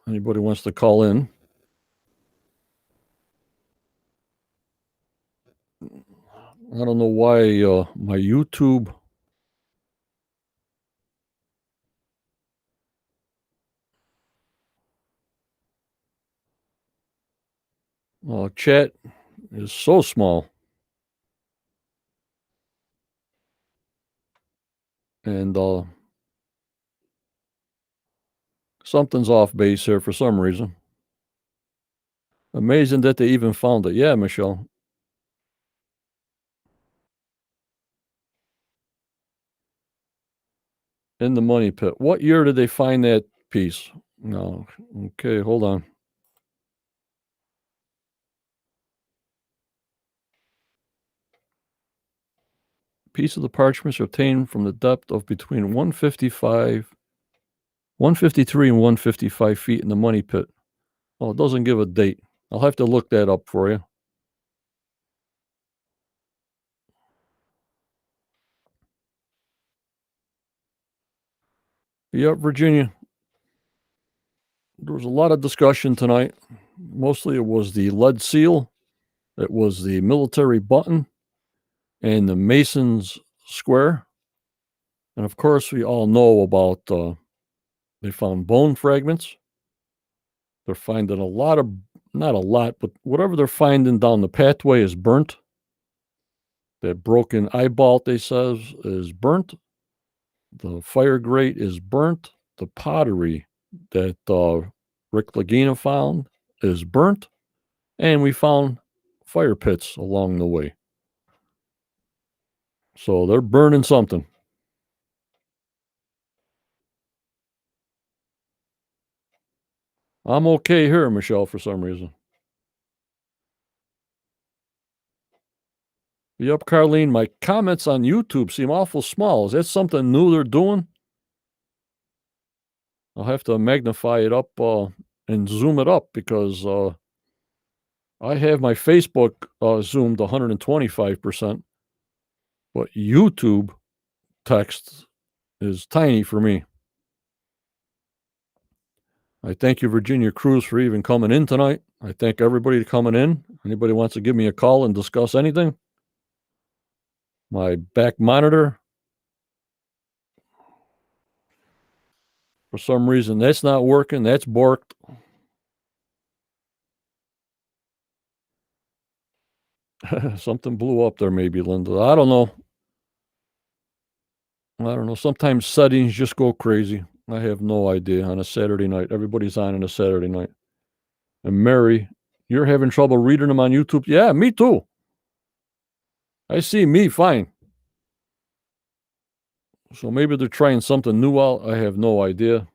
Anybody wants to call in? I don't know why my YouTube chat is so small. And something's off base here for some reason. Amazing that they even found it. Yeah, Michelle. In the money pit. What year did they find that piece? No. Okay, hold on. Piece of the parchments obtained from the depth of between 153 and 155 feet in the money pit. Oh, it doesn't give a date. I'll have to look that up for you. Yep, Virginia. There was a lot of discussion tonight. Mostly it was the lead seal, it was the military button, and the Mason's square. And of course, we all know about they found bone fragments. They're finding a lot of, not a lot, but whatever they're finding down the pathway is burnt. That broken eye bolt, they says, is burnt. The fire grate is burnt. The pottery that Rick Lagina found is burnt. And we found fire pits along the way. So they're burning something. I'm okay here, Michelle, for some reason. Yep, Carlene, my comments on YouTube seem awful small. Is that something new they're doing? I'll have to magnify it up and zoom it up because I have my Facebook zoomed 125%, but YouTube text is tiny for me. I thank you, Virginia Cruz, for even coming in tonight. I thank everybody coming in. Anybody wants to give me a call and discuss anything? My back monitor For some reason, that's not working. That's borked. Something blew up there, maybe, Linda. I don't know. Sometimes settings just go crazy. I have no idea on a Saturday night. Everybody's on a Saturday night. And Mary, you're having trouble reading them on YouTube? Yeah, me too. I see me fine. So maybe they're trying something new out. I have no idea.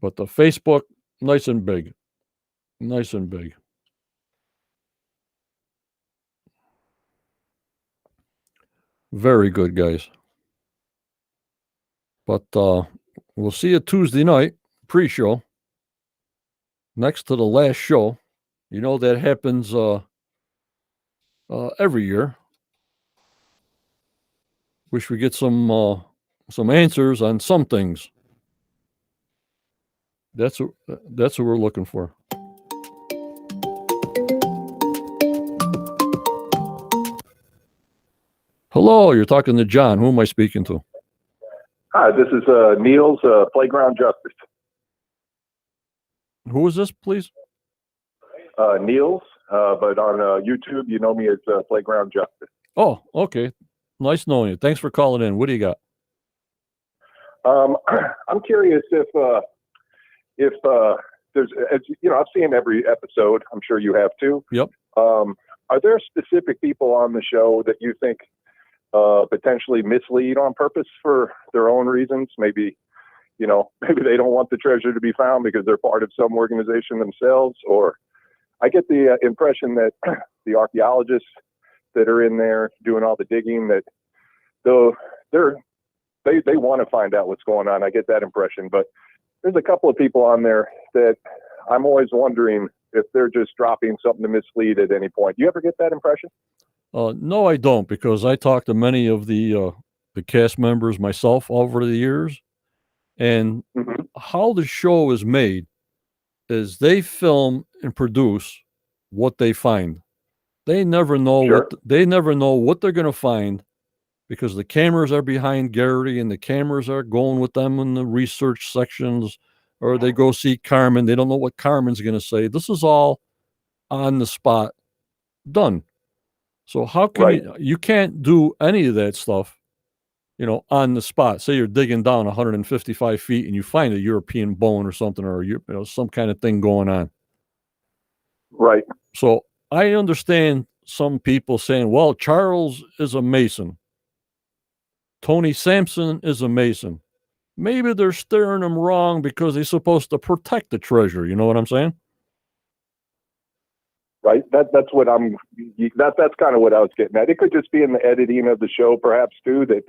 But the Facebook, nice and big. Nice and big. Very good, guys. But we'll see you Tuesday night, pre-show, next to the last show. You know that happens every year. Wish we get some answers on some things. That's what we're looking for. Hello, you're talking to John. Who am I speaking to? Hi, this is Niels, Playground Justice. Who is this, please? Niels, but on YouTube, you know me as Playground Justice. Oh, okay. Nice knowing you. Thanks for calling in. What do you got? I'm curious if there's, as you know, I've seen every episode. I'm sure you have too. Yep. Are there specific people on the show that you think potentially mislead on purpose for their own reasons? Maybe they don't want the treasure to be found because they're part of some organization themselves. Or I get the impression that the archaeologists that are in there doing all the digging, that though they want to find out what's going on. I get that impression, but there's a couple of people on there that I'm always wondering if they're just dropping something to mislead at any point. Do you ever get that impression? No, I don't, because I talked to many of the cast members myself over the years, and how the show is made is they film and produce what they find. They never know what they're going to find, because the cameras are behind Gary and the cameras are going with them in the research sections, or they go see Carmen. They don't know what Carmen's going to say. This is all on the spot done. So how can you can't do any of that stuff, on the spot. Say you're digging down 155 feet and you find a European bone or something, or some kind of thing going on. Right. So I understand some people saying, well, Charles is a Mason. Tony Sampson is a Mason. Maybe they're steering them wrong because they're supposed to protect the treasure. You know what I'm saying? Right. That's kind of what I was getting at. It could just be in the editing of the show, perhaps too, that,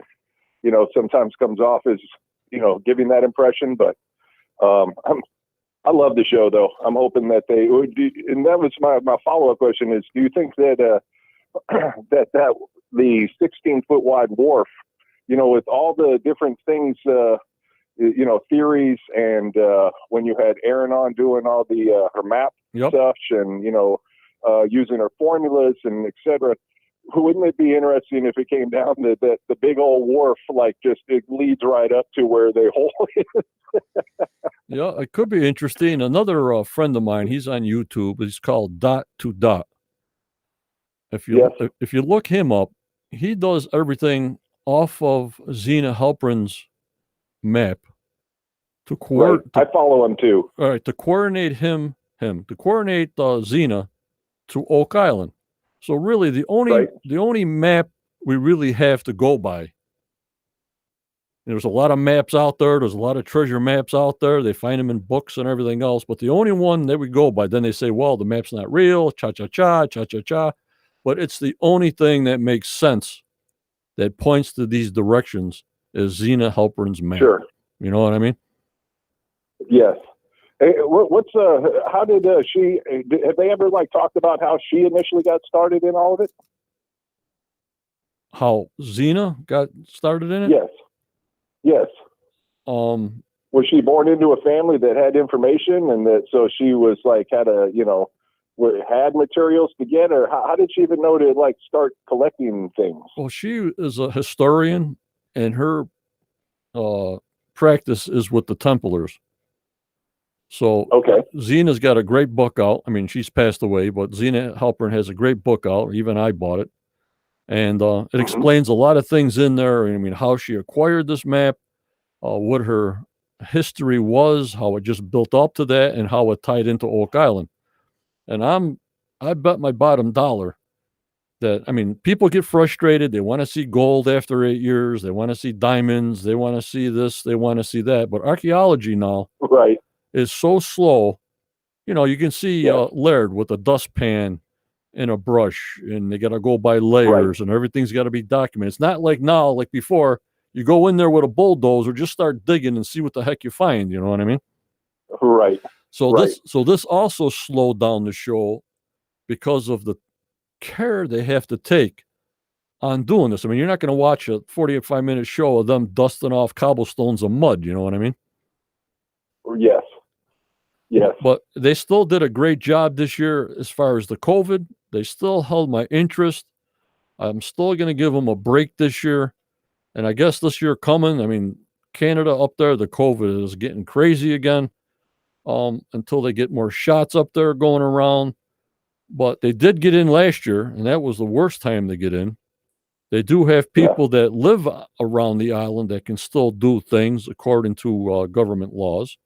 sometimes comes off as, giving that impression. But I love the show, though. I'm hoping that they would. And that was my follow-up question is, do you think that that the 16-foot wide wharf, with all the different things, theories, and when you had Erin on doing all the her map stuff, and using her formulas and etc. Wouldn't it be interesting if it came down to that the big old wharf, it leads right up to where they hole is? Yeah, it could be interesting. Another friend of mine, he's on YouTube. He's called Dot to Dot. If you look him up, he does everything off of Zena Halpern's map. I follow him too. All right, to coordinate to coordinate Zena to Oak Island. So really, the only map we really have to go by. There's a lot of maps out there. There's a lot of treasure maps out there. They find them in books and everything else. But the only one that we go by, then they say, well, the map's not real, cha-cha-cha. But it's the only thing that makes sense that points to these directions is Zena Halpern's map. Sure. You know what I mean? Yes. Hey, how did she, have they ever talked about how she initially got started in all of it? How Zena got started in it? Yes. Was she born into a family that had information, and so she was had materials to get, or how did she even know to start collecting things? Well, she is a historian, and her practice is with the Templars. So Okay. Zena's got a great book out. I mean, she's passed away, but Zena Halpern has a great book out. Even I bought it. And it explains a lot of things in there. I mean, how she acquired this map, what her history was, how it just built up to that, and how it tied into Oak Island. And I bet my bottom dollar that, I mean, people get frustrated. They want to see gold after 8 years. They want to see diamonds. They want to see this. They want to see that. But archaeology now Right. is so slow. You know, you can see Laird with a dustpan and a brush, and they got to go by layers, and everything's got to be documented. It's not like now, like before, you go in there with a bulldozer, just start digging and see what the heck you find. You know what I mean? Right. So this also slowed down the show because of the care they have to take on doing this. I mean, you're not going to watch a 45-minute show of them dusting off cobblestones of mud. You know what I mean? Yes. Yes. But they still did a great job this year as far as the COVID. They still held my interest. I'm still going to give them a break this year. And I guess this year coming, I mean, Canada up there, the COVID is getting crazy again until they get more shots up there going around. But they did get in last year, and that was the worst time to get in. They do have people that live around the island that can still do things according to government laws.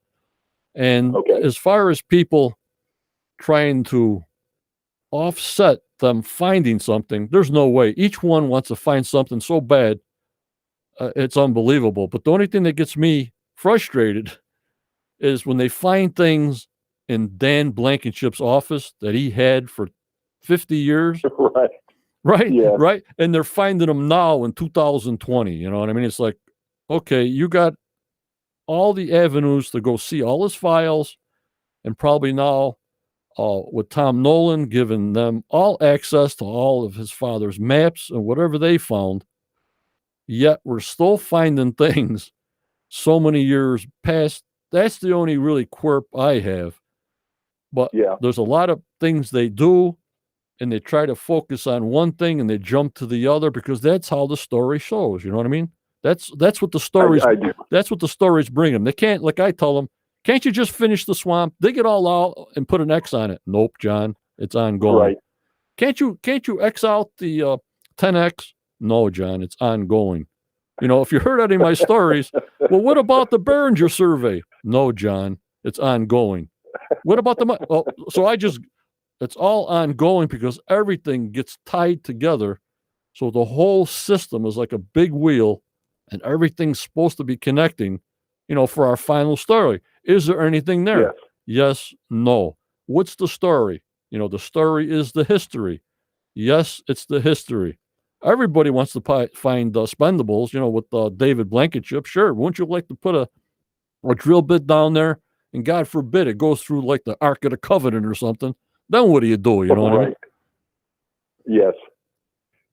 And as far as people trying to offset them finding something, there's no way. Each one wants to find something so bad, it's unbelievable. But the only thing that gets me frustrated is when they find things in Dan Blankenship's office that he had for 50 years. Right. Yes. Right. And they're finding them now in 2020. You know what I mean? It's like, okay, you got all the avenues to go see all his files, and probably now with Tom Nolan giving them all access to all of his father's maps and whatever they found, yet we're still finding things so many years past. That's the only really quirk I have. But there's a lot of things they do, and they try to focus on one thing and they jump to the other because that's how the story shows. You know what I mean? That's what the stories. That's what the stories bring them. They can't, like I tell them, can't you just finish the swamp, dig it all out, and put an X on it? Nope, John, it's ongoing. Can't you X out the 10X? No, John, it's ongoing. You know, if you heard any of my stories, well, what about the Behringer survey? No, John, it's ongoing. What about the? Well, so it's all ongoing because everything gets tied together. So the whole system is like a big wheel, and everything's supposed to be connecting, you know, for our final story. Is there anything there? Yes, no. What's the story? You know, the story is the history. Yes, it's the history. Everybody wants to find Spendables, you know, with David Blankenship. Sure. Wouldn't you like to put a drill bit down there? And God forbid it goes through like the Ark of the Covenant or something. Then what do? You know what I mean? Yes.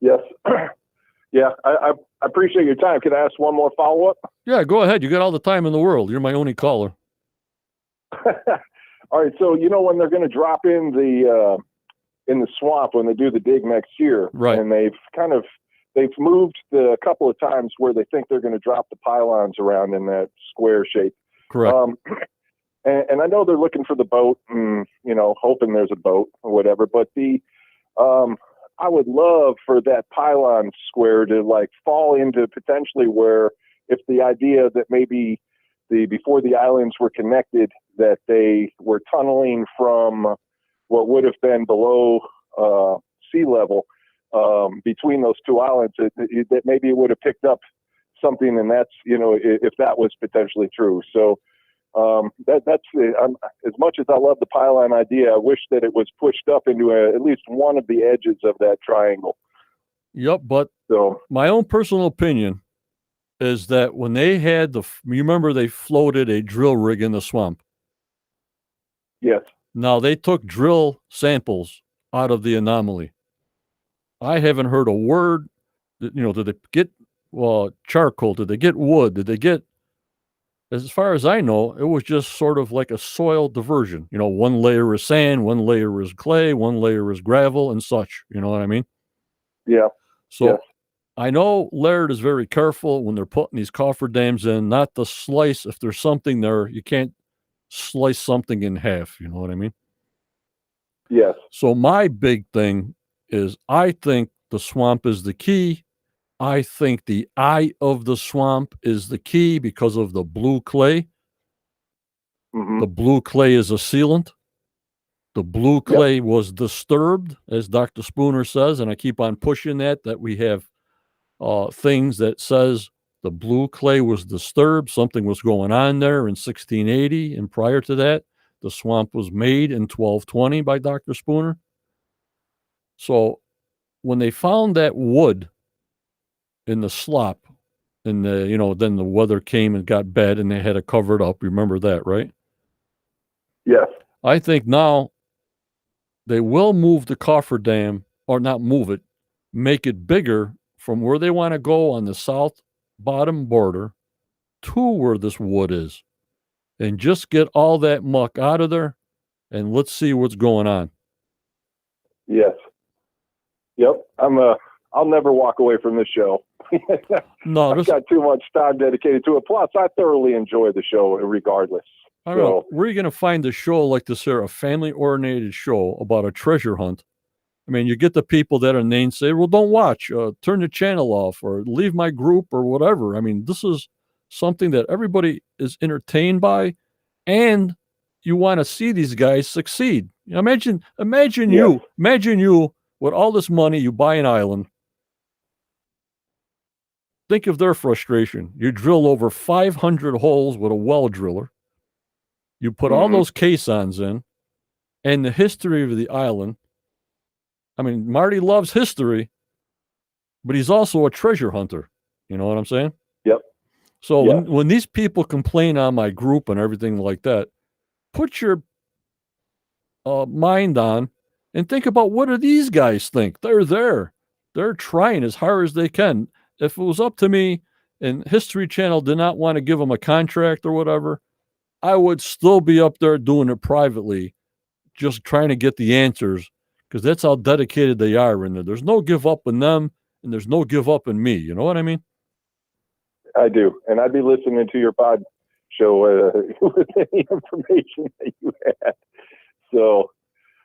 Yes. Yeah. I appreciate your time. Can I ask one more follow-up? Yeah, go ahead. You got all the time in the world. You're my only caller. All right. So, you know, when they're going to drop in the swamp, when they do the dig next year, and they've moved a couple of times where they think they're going to drop the pylons around in that square shape. Correct. And I know they're looking for the boat and, you know, hoping there's a boat or whatever, but I would love for that pylon square to like fall into potentially where, if the idea that maybe before the islands were connected, that they were tunneling from what would have been below sea level between those two islands, that maybe it would have picked up something, and that's, you know, if that was potentially true. So that's as much as I love the pylon idea, I wish that it was pushed up into at least one of the edges of that triangle. Yep, but my own personal opinion is that when they had you remember they floated a drill rig in the swamp. Yes. Now they took drill samples out of the anomaly. I haven't heard a word. You know, did they get charcoal? Did they get wood? Did they get? As far as I know, it was just sort of like a soil diversion. You know, one layer is sand, one layer is clay, one layer is gravel, and such. You know what I mean? Yeah. So I know Laird is very careful when they're putting these cofferdams in, not to slice. If there's something there, you can't slice something in half. You know what I mean? Yes. So my big thing is I think the swamp is the key. I think the eye of the swamp is the key because of the blue clay. Hmm. The blue clay is a sealant. The blue Yep. clay was disturbed, as Dr. Spooner says, and I keep on pushing that we have things that says the blue clay was disturbed. Something was going on there in 1680, and prior to that, the swamp was made in 1220 by Dr. Spooner. So when they found that wood in the slop, and then the weather came and got bad, and they had to cover it up. Remember that, right? Yes. I think now they will move the cofferdam, or not move it, make it bigger from where they want to go on the south bottom border to where this wood is, and just get all that muck out of there, and let's see what's going on. Yes. Yep. I'll never walk away from this show. No, I've got too much time dedicated to it. Plus, I thoroughly enjoy the show regardless. I don't know. Where are you going to find a show like this here, a family-oriented show about a treasure hunt? I mean, you get the people that are named say, well, don't watch, turn the channel off, or leave my group, or whatever. I mean, this is something that everybody is entertained by, and you want to see these guys succeed. Imagine Yes. you with all this money, you buy an island. Think of their frustration. You drill over 500 holes with a well driller. You put all those caissons in, and the history of the island. I mean, Marty loves history, but he's also a treasure hunter. You know what I'm saying? Yep. So Yeah. when these people complain on my group and everything like that, put your mind on and think about, what do these guys think? They're there. They're trying as hard as they can. If it was up to me and History Channel did not want to give them a contract or whatever, I would still be up there doing it privately, just trying to get the answers, because that's how dedicated they are in there. There's no give up in them, and there's no give up in me. You know what I mean? I do. And I'd be listening to your pod show with any information that you had. So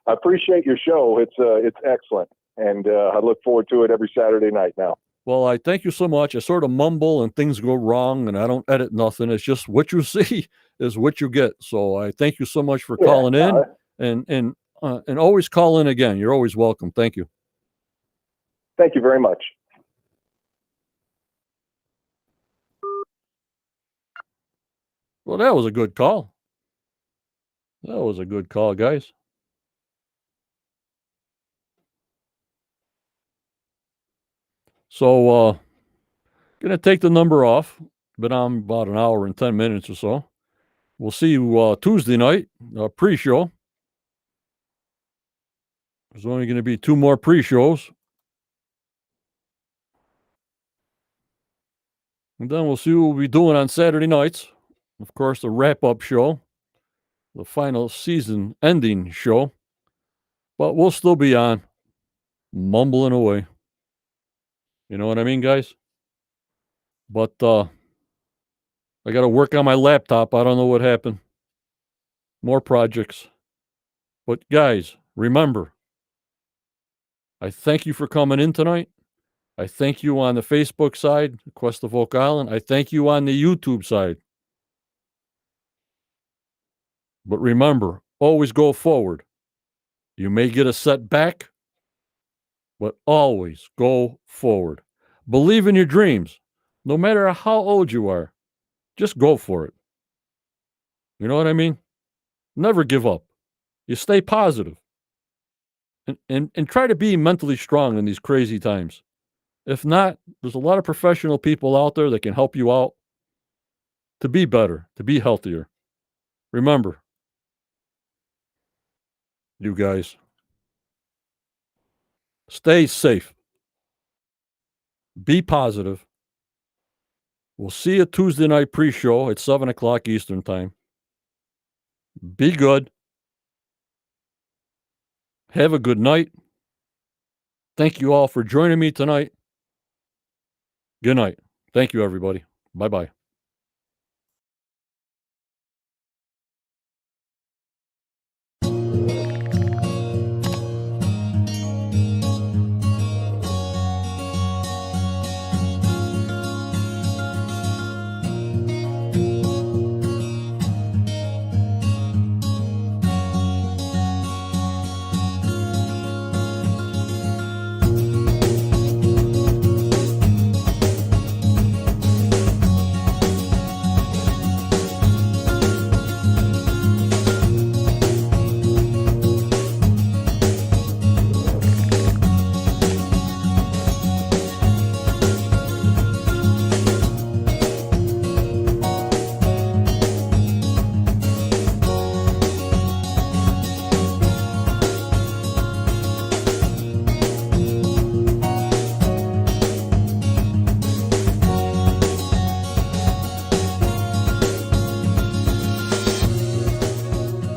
I appreciate your show. It's excellent. And I look forward to it every Saturday night now. Well, I thank you so much. I sort of mumble and things go wrong, and I don't edit nothing. It's just what you see is what you get. So I thank you so much for calling in, and always call in again. You're always welcome. Thank you. Thank you very much. Well, that was a good call. That was a good call, guys. So, gonna take the number off. Been on about an hour and 10 minutes or so. We'll see you Tuesday night, pre-show. There's only going to be 2 more pre-shows. And then we'll see what we'll be doing on Saturday nights. Of course, the wrap-up show, the final season ending show. But we'll still be on, mumbling away. You know what I mean, guys? But I got to work on my laptop. I don't know what happened. More projects. But guys, remember, I thank you for coming in tonight. I thank you on the Facebook side, Quest of Oak Island. I thank you on the YouTube side. But remember, always go forward. You may get a setback, but always go forward. Believe in your dreams. No matter how old you are, just go for it. You know what I mean? Never give up. You stay positive. And try to be mentally strong in these crazy times. If not, there's a lot of professional people out there that can help you out to be better, to be healthier. Remember, you guys, stay safe. Be positive. We'll see you Tuesday night pre-show at 7 o'clock Eastern time. Be good. Have a good night. Thank you all for joining me tonight. Good night. Thank you, everybody. Bye-bye.